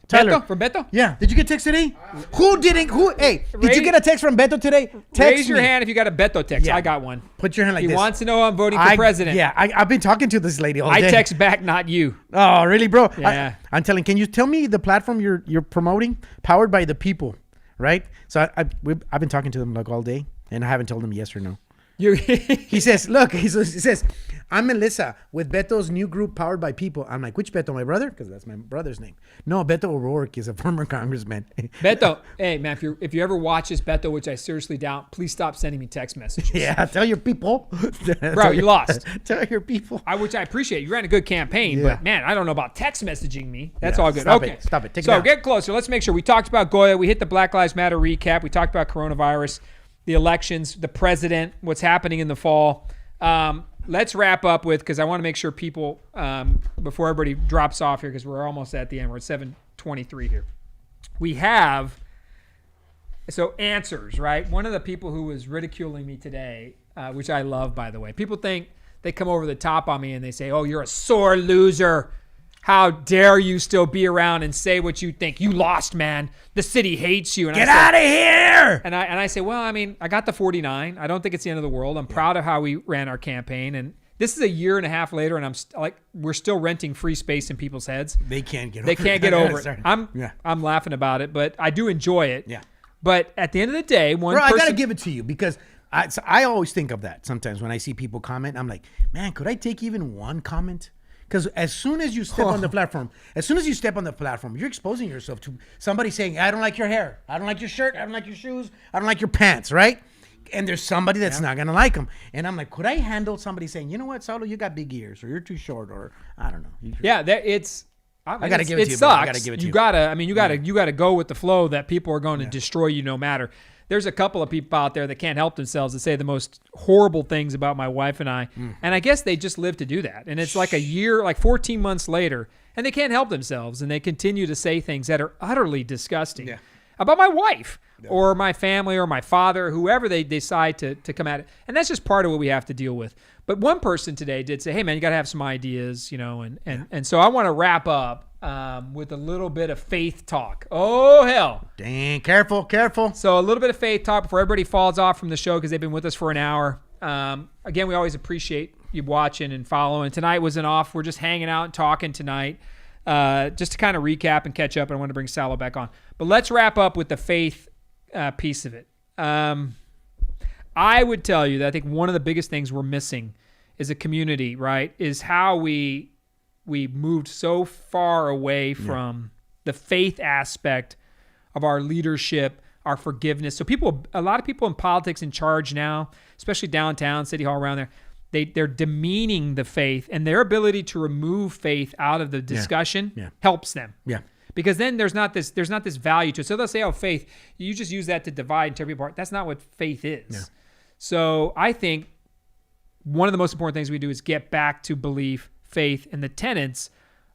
Tyler? Beto? From Beto? Yeah. Did you get text today? Who didn't? Hey, did you get a text from Beto today? Raise your hand if you got a Beto text. Yeah. I got one. Put your hand like he this. He wants to know I'm voting for president. Yeah, I've been talking to this lady all day. I text back, not you. Oh, really, bro? Yeah. I'm telling. Can you tell me the platform you're promoting? Powered by the people, right? So I've been talking to them like all day, and I haven't told them yes or no. He says, look, he says, I'm Melissa with Beto's new group Powered by People. I'm like, which Beto, my brother? Because that's my brother's name. No, Beto O'Rourke is a former congressman. Beto, hey, man, if you ever watch this Beto, which I seriously doubt, please stop sending me text messages. Yeah, tell your people. Bro, you lost. Tell your people. Which I appreciate. You ran a good campaign, but man, I don't know about text messaging me. That's all good. Stop it. Take it down. So get closer. Let's make sure. We talked about Goya. We hit the Black Lives Matter recap. We talked about coronavirus, the elections, the president, what's happening in the fall. Let's wrap up with, because I want to make sure people, before everybody drops off here, because we're almost at the end. We're at 7:23 here. We have, answers, right? One of the people who was ridiculing me today, which I love, by the way. People think they come over the top on me and they say, oh, you're a sore loser. How dare you still be around and say what you think? You lost, man. The city hates you. And Get out of here! And I say, well, I mean, I got the 49. I don't think it's the end of the world. I'm proud of how we ran our campaign. And this is a year and a half later, and we're still renting free space in people's heads. They can't get over it. I'm laughing about it, but I do enjoy it. Yeah. But at the end of the day, Bro, I got to give it to you because I always think of that sometimes when I see people comment. I'm like, man, could I take even one comment? Because as soon as you step on the platform, you're exposing yourself to somebody saying, I don't like your hair. I don't like your shirt. I don't like your shoes. I don't like your pants, right? And there's somebody that's not going to like them. And I'm like, could I handle somebody saying, you know what, Saulo, you got big ears or you're too short or I don't know. Yeah, I got to give it to you. It sucks. I got to give it to you. You got to go with the flow that people are going to destroy you no matter. There's a couple of people out there that can't help themselves to say the most horrible things about my wife and I. And I guess they just live to do that. And it's like a year, like 14 months later, and they can't help themselves. And they continue to say things that are utterly disgusting about my wife or my family or my father, whoever they decide to come at it. And that's just part of what we have to deal with. But one person today did say, hey, man, you got to have some ideas, and so I want to wrap up with a little bit of faith talk. Oh, hell. Dang, careful. So a little bit of faith talk before everybody falls off from the show because they've been with us for an hour. Again, we always appreciate you watching and following. Tonight wasn't off. We're just hanging out and talking tonight just to kind of recap and catch up. And I want to bring Salo back on. But let's wrap up with the faith piece of it. I would tell you that I think one of the biggest things we're missing as a community, right, is how we moved so far away from the faith aspect of our leadership, our forgiveness. So a lot of people in politics in charge now, especially downtown, City Hall, around there, they're demeaning the faith, and their ability to remove faith out of the discussion helps them. Yeah. Because then there's not this value to it. So they'll say, oh, faith, you just use that to divide and tear people apart. That's not what faith is. Yeah. So I think one of the most important things we do is get back to belief, faith, and the tenets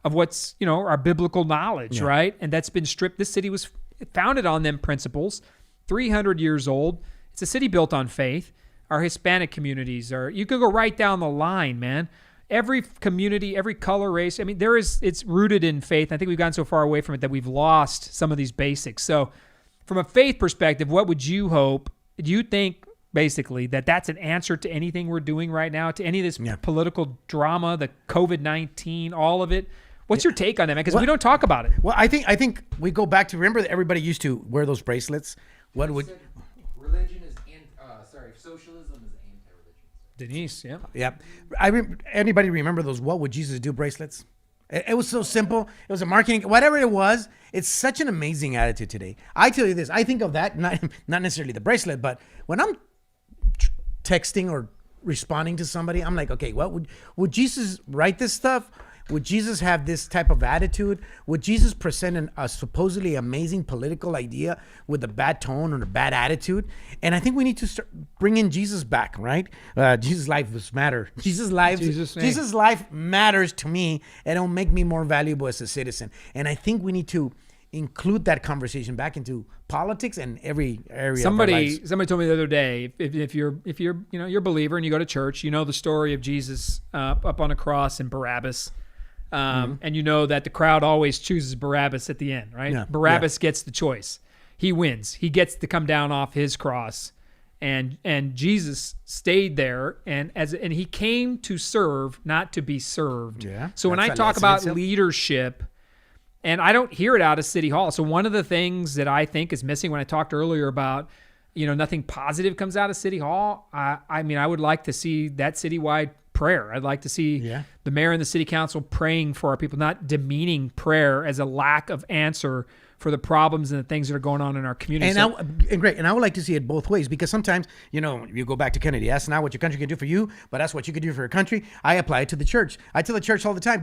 of what's, our biblical knowledge, right? And that's been stripped. This city was founded on them principles, 300 years old. It's a city built on faith. Our Hispanic communities you could go right down the line, man. Every community, every color, race, I mean, it's rooted in faith. I think we've gotten so far away from it that we've lost some of these basics. So from a faith perspective, what would you hope? Do you think basically that's an answer to anything we're doing right now, to any of this political drama, the COVID-19, all of it? What's your take on that, man? Because we don't talk about it. Well, I think we go back to, remember that everybody used to wear those bracelets. Religion is socialism is anti-religion. Denise, yeah. Anybody remember those "What would Jesus do" bracelets? It was so simple. It was a marketing, whatever it was. It's such an amazing attitude today. I tell you this, I think of that, not necessarily the bracelet, but when I'm texting or responding to somebody, I'm like, okay, what would Jesus write this stuff? Would Jesus have this type of attitude? Would Jesus present a supposedly amazing political idea with a bad tone or a bad attitude? And I think we need to start bringing Jesus back, right? Jesus' life matters. Jesus' life matters to me, and it'll make me more valuable as a citizen. And I think we need to include that conversation back into politics and every area of our lives. Somebody told me the other day, if you're you're a believer and you go to church, you know the story of Jesus up on a cross and Barabbas. And you know that the crowd always chooses Barabbas at the end, right? Yeah. Barabbas gets the choice. He wins. He gets to come down off his cross. And Jesus stayed there and he came to serve, not to be served. Yeah. So when I talk about leadership, and I don't hear it out of City Hall. So one of the things that I think is missing when I talked earlier about, nothing positive comes out of City Hall. I mean, I would like to see that citywide prayer. I'd like to see the mayor and the city council praying for our people, not demeaning prayer as a lack of answer for the problems and the things that are going on in our community. And I would like to see it both ways, because sometimes, you go back to Kennedy, that's not what your country can do for you, but that's what you can do for your country. I apply it to the church. I tell the church all the time,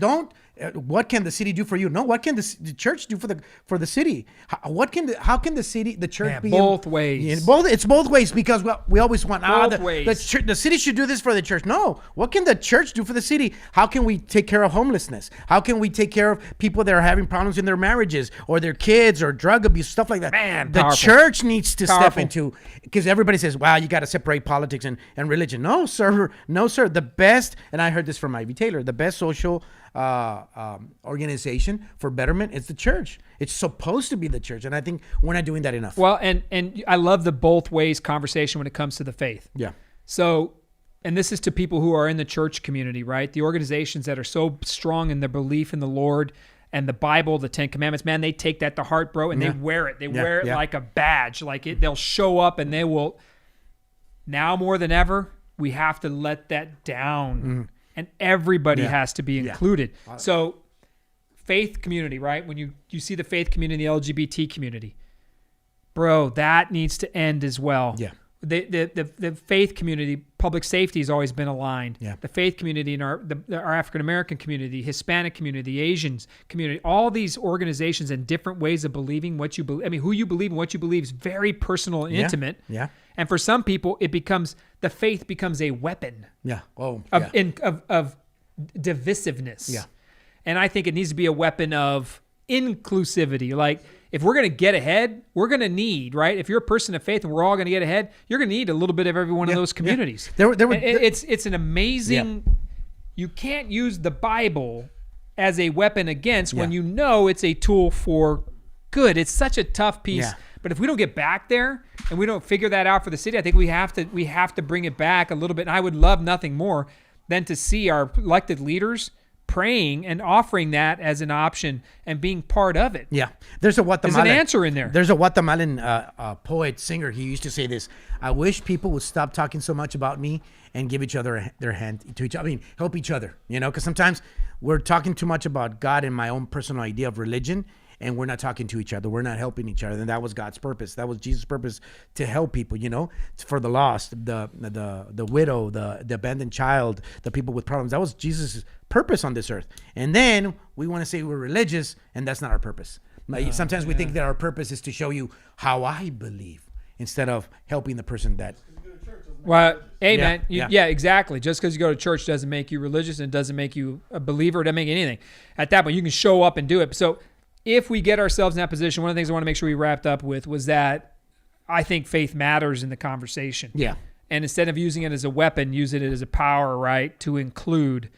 what can the city do for you? No, what can the church do for the city? How can the church be both ways? It's both ways, because we always want ways. The city should do this for the church. No, what can the church do for the city? How can we take care of homelessness? How can we take care of people that are having problems in their marriages or their kids or drug abuse, stuff like that? The church needs to step into, because everybody says, wow, you got to separate politics and religion. No, sir. The best, and I heard this from Ivy Taylor, the best social organization for betterment is the church. It's supposed to be the church, and I think we're not doing that enough. Well, and I love the both ways conversation when it comes to the faith. Yeah. So, and this is to people who are in the church community, right? The organizations that are so strong in their belief in the Lord and the Bible, the 10 Commandments, man, they take that to heart, bro, and they wear it. They wear it like a badge. They'll show up and they will. Now more than ever, we have to let that down. And everybody has to be included. So faith community, right? When you see the faith community, the LGBT community, bro, that needs to end as well. Yeah. The faith community, public safety has always been aligned. Yeah. The faith community and our African-American community, Hispanic community, the Asians community, all these organizations and different ways of believing what you believe. I mean, who you believe and what you believe is very personal and intimate. Yeah. And for some people, the faith becomes a weapon. Yeah. Of divisiveness. Yeah. And I think it needs to be a weapon of inclusivity. Like, if we're going to get ahead, we're going to need, right? If you're a person of faith and we're all going to get ahead, you're going to need a little bit of every one of those communities. It's an amazing, you can't use the Bible as a weapon against when you know it's a tool for good. It's such a tough piece. Yeah. But if we don't get back there and we don't figure that out for the city, I think we have to bring it back a little bit. And I would love nothing more than to see our elected leaders praying and offering that as an option and being part of it. Yeah. There's an answer in there. There's a Guatemalan poet, singer. He used to say this: I wish people would stop talking so much about me and give each other their hand to each other. I mean, help each other, because sometimes we're talking too much about God and my own personal idea of religion, and we're not talking to each other. We're not helping each other. And that was God's purpose. That was Jesus' purpose, to help people, for the lost, the widow, the abandoned child, the people with problems. That was Jesus' purpose on this earth. And then we want to say we're religious, and that's not our purpose. Sometimes we think that our purpose is to show you how I believe instead of helping the person that. Well, amen. Yeah, exactly. Just because you go to church doesn't make you religious, and it doesn't make you a believer. It doesn't make anything. At that point, you can show up and do it. So if we get ourselves in that position, one of the things I want to make sure we wrapped up with was that I think faith matters in the conversation. Yeah. And instead of using it as a weapon, use it as a power, right, to include.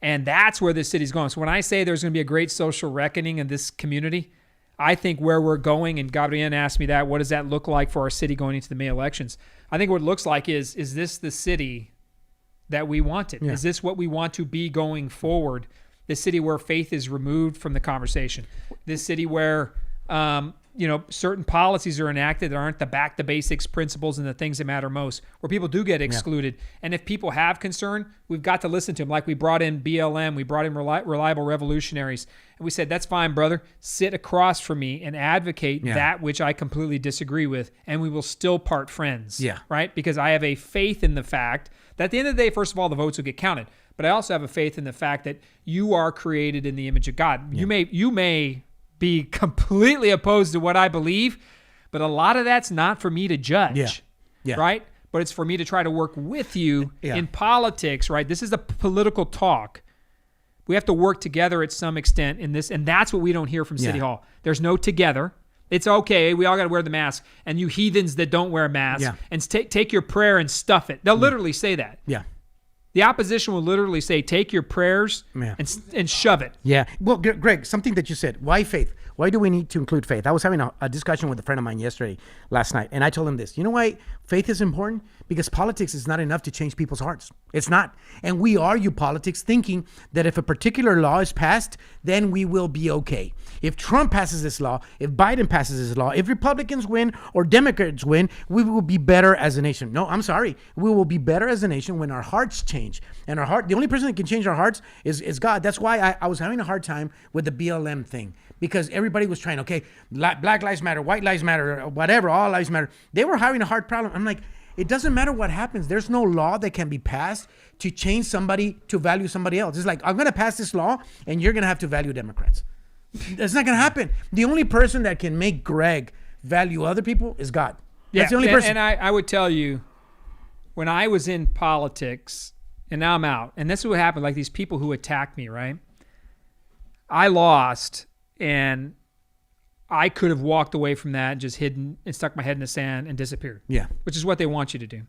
And that's where this city's going. So when I say there's going to be a great social reckoning in this community, I think where we're going, and Gabriel asked me that, what does that look like for our city going into the May elections? I think what it looks like is this the city that we wanted? Yeah. Is this what we want to be going forward? This city where faith is removed from the conversation. This city where certain policies are enacted that aren't the back to basics principles and the things that matter most, where people do get excluded. And if people have concern, we've got to listen to them. Like we brought in BLM, we brought in Reliable Revolutionaries, and we said, that's fine, brother. Sit across from me and advocate that which I completely disagree with, and we will still part friends. Yeah. Right? Because I have a faith in the fact that at the end of the day, first of all, the votes will get counted. But I also have a faith in the fact that you are created in the image of God. Yeah. You may be completely opposed to what I believe, but a lot of that's not for me to judge, right? But it's for me to try to work with you in politics, right? This is a political talk. We have to work together at some extent in this, and that's what we don't hear from City Hall. There's no together. It's okay, we all got to wear the mask, and you heathens that don't wear masks, and take your prayer and stuff it. They'll literally say that. Yeah. The opposition will literally say, take your prayers and shove it. Yeah. Well, Greg, something that you said, why faith? Why do we need to include faith? I was having a discussion with a friend of mine last night, and I told him this. You know why faith is important? Because politics is not enough to change people's hearts. It's not. And we argue politics thinking that if a particular law is passed, then we will be okay. If Trump passes this law, if Biden passes this law, if Republicans win or Democrats win, we will be better as a nation. No, I'm sorry. We will be better as a nation when our hearts change. And the only person that can change our hearts is God. That's why I was having a hard time with the BLM thing. Because everybody was trying, Black Lives Matter, White Lives Matter, whatever, all lives matter. They were having a hard problem. I'm like, it doesn't matter what happens. There's no law that can be passed to change somebody to value somebody else. It's like, I'm going to pass this law and you're going to have to value Democrats. That's not going to happen. The only person that can make Greg value other people is God. That's the only person. And I would tell you, when I was in politics, and now I'm out, and this is what happened, like these people who attacked me, right? I lost. And I could have walked away from that and just hidden and stuck my head in the sand and disappeared. Yeah. Which is what they want you to do.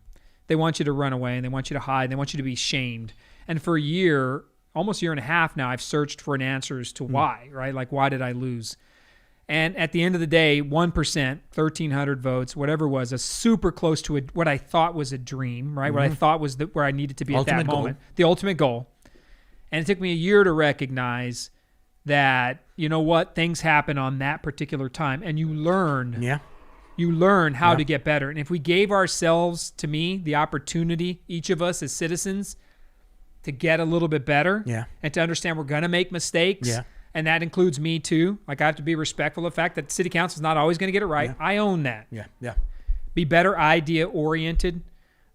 They want you to run away and they want you to hide and they want you to be shamed. And for a year, almost a year and a half now, I've searched for an answer as to why, right? Like, why did I lose? And at the end of the day, 1%, 1,300 votes, whatever it was, a super close to what I thought was a dream, right? What I thought was where I needed to be at that moment. The ultimate goal. And it took me a year to recognize that, you know what, things happen on that particular time, and you learn how to get better. And if we gave ourselves, to me, the opportunity, each of us as citizens, to get a little bit better and to understand we're going to make mistakes, and that includes me too. Like, I have to be respectful of the fact that city council is not always going to get it right. I own that. Be better idea-oriented,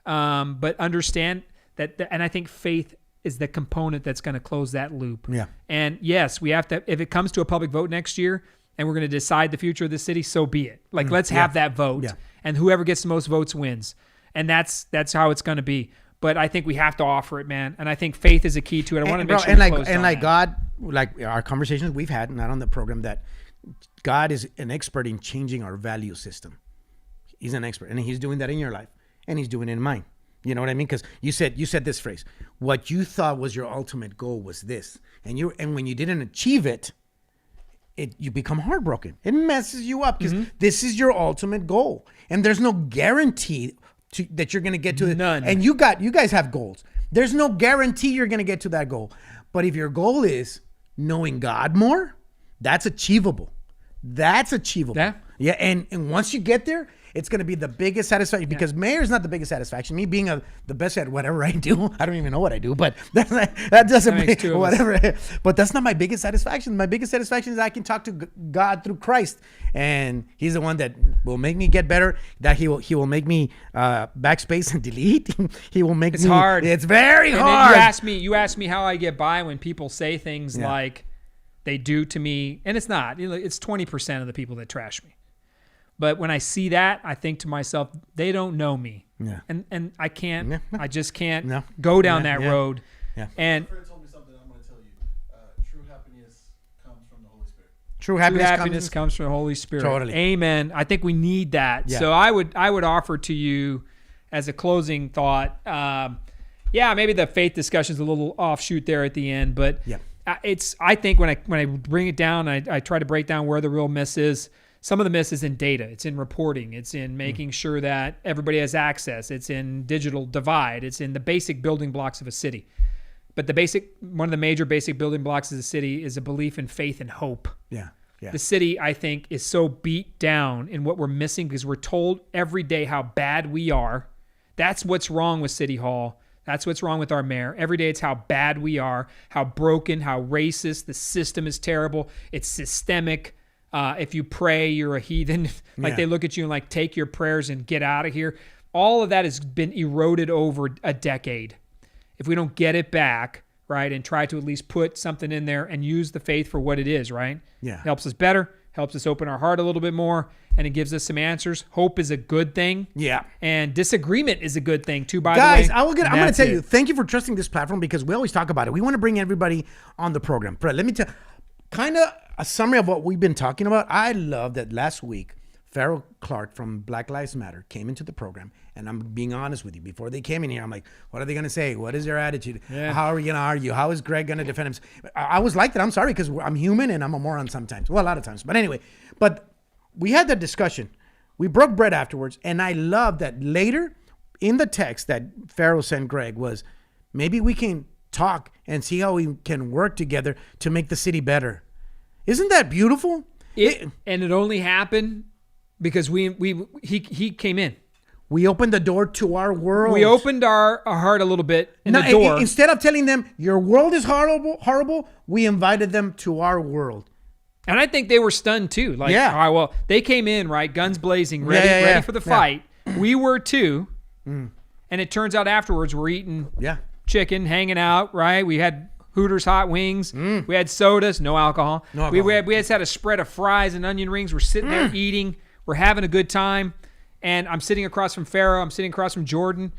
but understand that, and I think faith is the component that's going to close that loop. And yes, we have to, if it comes to a public vote next year and we're going to decide the future of the city, so be it. Like, let's have that vote and whoever gets the most votes wins. And that's how it's going to be. But I think we have to offer it, man. And I think faith is a key to it. I want to make sure God, like our conversations we've had, not on the program, that God is an expert in changing our value system. He's an expert, and he's doing that in your life, and he's doing it in mine. You know what I mean? Because you said this phrase, what you thought was your ultimate goal was this. And when you didn't achieve it, you become heartbroken. It messes you up because this is your ultimate goal. And there's no guarantee that you're going to get to it. None. And you guys have goals. There's no guarantee you're going to get to that goal. But if your goal is knowing God more, that's achievable. That's achievable. Yeah. And once you get there, it's going to be the biggest satisfaction, because mayor is not the biggest satisfaction. Me being the best at whatever I do, I don't even know what I do, but that doesn't make whatever. But that's not my biggest satisfaction. My biggest satisfaction is I can talk to God through Christ, and He's the one that will make me get better. That He will make me backspace and delete. He will make me. It's hard. It's very and hard. You ask me how I get by when people say things like they do to me, and it's not. It's 20% of the people that trash me. But when I see that, I think to myself, they don't know me. Yeah. And I can't, I just can't go down that road. Yeah. And friend told me something I'm going to tell you. True happiness comes from the Holy Spirit. True happiness comes from the Holy Spirit. Totally. Amen. I think we need that. Yeah. So I would offer to you as a closing thought, maybe the faith discussion is a little offshoot there at the end, but I think when I bring it down, I try to break down where the real miss is. Some of the miss is in data. It's in reporting. It's in making sure that everybody has access. It's in digital divide. It's in the basic building blocks of a city. But one of the major basic building blocks of the city is a belief in faith and hope. Yeah. The city, I think, is so beat down in what we're missing because we're told every day how bad we are. That's what's wrong with City Hall. That's what's wrong with our mayor. Every day it's how bad we are, how broken, how racist. The system is terrible. It's systemic. If you pray, you're a heathen. They look at you and like, take your prayers and get out of here. All of that has been eroded over a decade. If we don't get it back, right, and try to at least put something in there and use the faith for what it is, right? Yeah. Helps us better, helps us open our heart a little bit more, and it gives us some answers. Hope is a good thing. Yeah. And disagreement is a good thing too, by Guys, the way. I'm going to tell you, thank you for trusting this platform because we always talk about it. We want to bring everybody on the program. Brett, let me tell kind of a summary of what we've been talking about. I love that last week, Farrell Clark from Black Lives Matter came into the program. And I'm being honest with you. Before they came in here, I'm like, what are they going to say? What is their attitude? Yeah. How are we going to argue? How is Greg going to defend himself? I was like that. I'm sorry because I'm human and I'm a moron sometimes. Well, a lot of times. But anyway, we had that discussion. We broke bread afterwards. And I love that later in the text that Farrell sent Greg was, maybe we can talk and see how we can work together to make the city better. Isn't that beautiful? And it only happened because he came in. We opened the door to our world. We opened our heart a little bit in the door. Instead of telling them, your world is horrible, we invited them to our world. And I think they were stunned too. Like, yeah. All right, well, they came in, right, guns blazing, ready for the fight. We were too. And it turns out afterwards we're eating chicken, hanging out, right? We had Hooters hot wings. We had sodas, no alcohol. We had a spread of fries and onion rings. We're sitting there eating. We're having a good time. And I'm sitting across from Farrah. I'm sitting across from Jordan,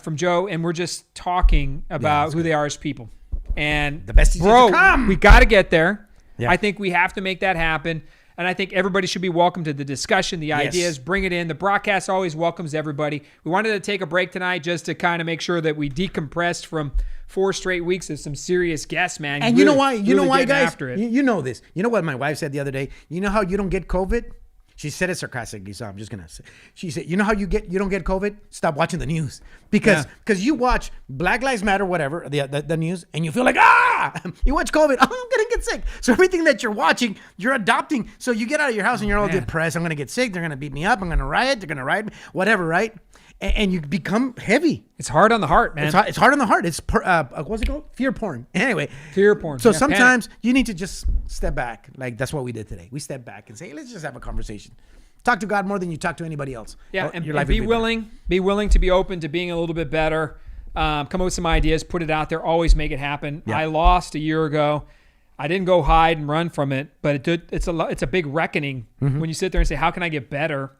from Joe, and we're just talking about who they are as people. And the best is yet to come. We got to get there. Yeah. I think we have to make that happen. And I think everybody should be welcome to the discussion, the ideas, bring it in. The broadcast always welcomes everybody. We wanted to take a break tonight just to kind of make sure that we decompressed from 4 straight weeks of some serious guests, man. And you know why? You know why, guys? You know this. You know what my wife said the other day? You know how you don't get COVID? She said it sarcastically, so I'm just gonna say. She said, "You know how you don't get COVID? Stop watching the news because you watch Black Lives Matter, whatever the news, and you feel like you watch COVID. I'm gonna get sick. So everything that you're watching, you're adopting. So you get out of your house and you're all depressed. I'm gonna get sick. They're gonna beat me up. I'm gonna riot. They're gonna riot me. Whatever, right? And you become heavy. It's hard on the heart, man. It's hard on the heart. It's what's it called? Fear porn. Anyway, fear porn. So sometimes you need to just step back. Like that's what we did today. We stepped back and say, hey, let's just have a conversation. Talk to God more than you talk to anybody else. Yeah, and be willing to be open to being a little bit better. Come up with some ideas, put it out there. Always make it happen. Yeah. I lost a year ago. I didn't go hide and run from it, but it's a big reckoning when you sit there and say, how can I get better,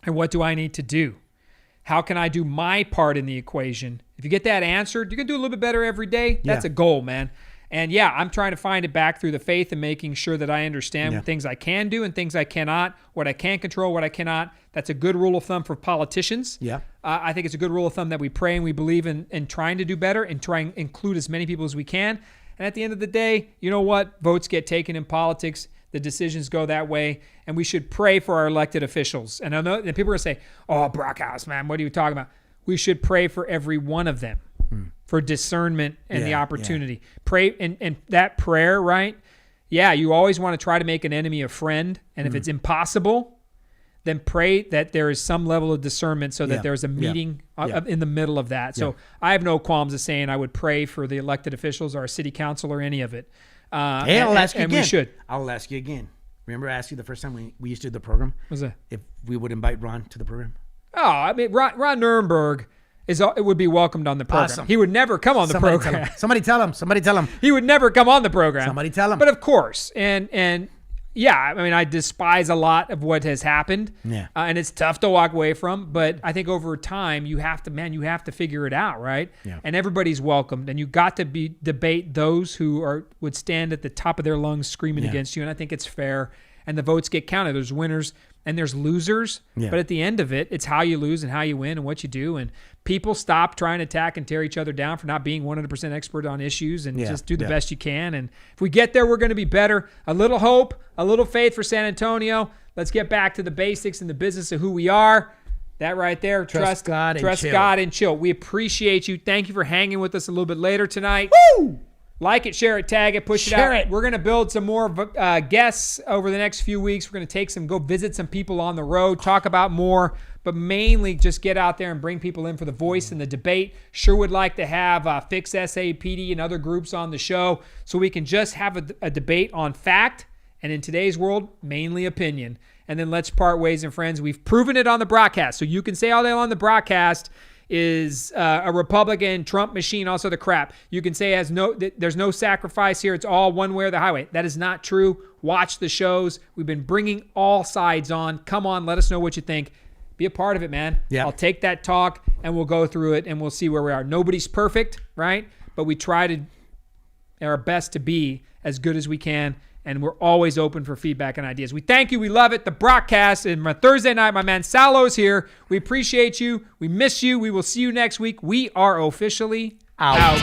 and what do I need to do? How can I do my part in the equation? If you get that answered, you can do a little bit better every day. That's a goal, man. And I'm trying to find it back through the faith and making sure that I understand things I can do and things I cannot, what I can control, what I cannot. That's a good rule of thumb for politicians. Yeah. I think it's a good rule of thumb that we pray and we believe in trying to do better and trying to include as many people as we can. And at the end of the day, you know what? Votes get taken in politics. The decisions go that way, and we should pray for our elected officials. And I know that people are going to say, oh, Brockhouse, man, what are you talking about? We should pray for every one of them for discernment and the opportunity. Pray, and that prayer, right? Yeah, you always want to try to make an enemy a friend, and if it's impossible, then pray that there is some level of discernment so that there's a meeting in the middle of that. So I have no qualms of saying I would pray for the elected officials or a city council or any of it. I'll ask you again. We should. I'll ask you again. Remember I asked you the first time we used to do the program? What was that? If we would invite Ron to the program? Oh, I mean, Ron Nirenberg it would be welcomed on the program. Awesome. He would never come on the program. Somebody tell him. He would never come on the program. Somebody tell him. But of course, and yeah, I mean, I despise a lot of what has happened. Yeah. And it's tough to walk away from, but I think over time you have to figure it out, right? Yeah. And everybody's welcomed, and you got to debate those who would stand at the top of their lungs screaming against you, and I think it's fair. And the votes get counted. There's winners and there's losers, but at the end of it, it's how you lose and how you win and what you do. And people stop trying to attack and tear each other down for not being 100% expert on issues, and just do the best you can. And if we get there, we're going to be better. A little hope, a little faith for San Antonio. Let's get back to the basics and the business of who we are. That right there. Trust God and chill. We appreciate you. Thank you for hanging with us a little bit later tonight. Woo! Like it, share it, tag it, push Share it out. it. We're going to build some more guests over the next few weeks. We're going to go visit some people on the road, talk about more, but mainly just get out there and bring people in for the voice and the debate. Sure would like to have Fix SAPD and other groups on the show so we can just have a debate on fact and, in today's world, mainly opinion. And then let's part ways and friends. We've proven it on the broadcast. So you can say all day long the broadcast is a Republican Trump machine, also the crap. You can say there's no sacrifice here. It's all one way or the highway. That is not true. Watch the shows. We've been bringing all sides on. Come on, let us know what you think. Be a part of it, man. Yeah. I'll take that talk and we'll go through it and we'll see where we are. Nobody's perfect, right? But we try our best to be as good as we can. And we're always open for feedback and ideas. We thank you. We love it. The broadcast and my Thursday night, my man Salo's here. We appreciate you. We miss you. We will see you next week. We are officially out.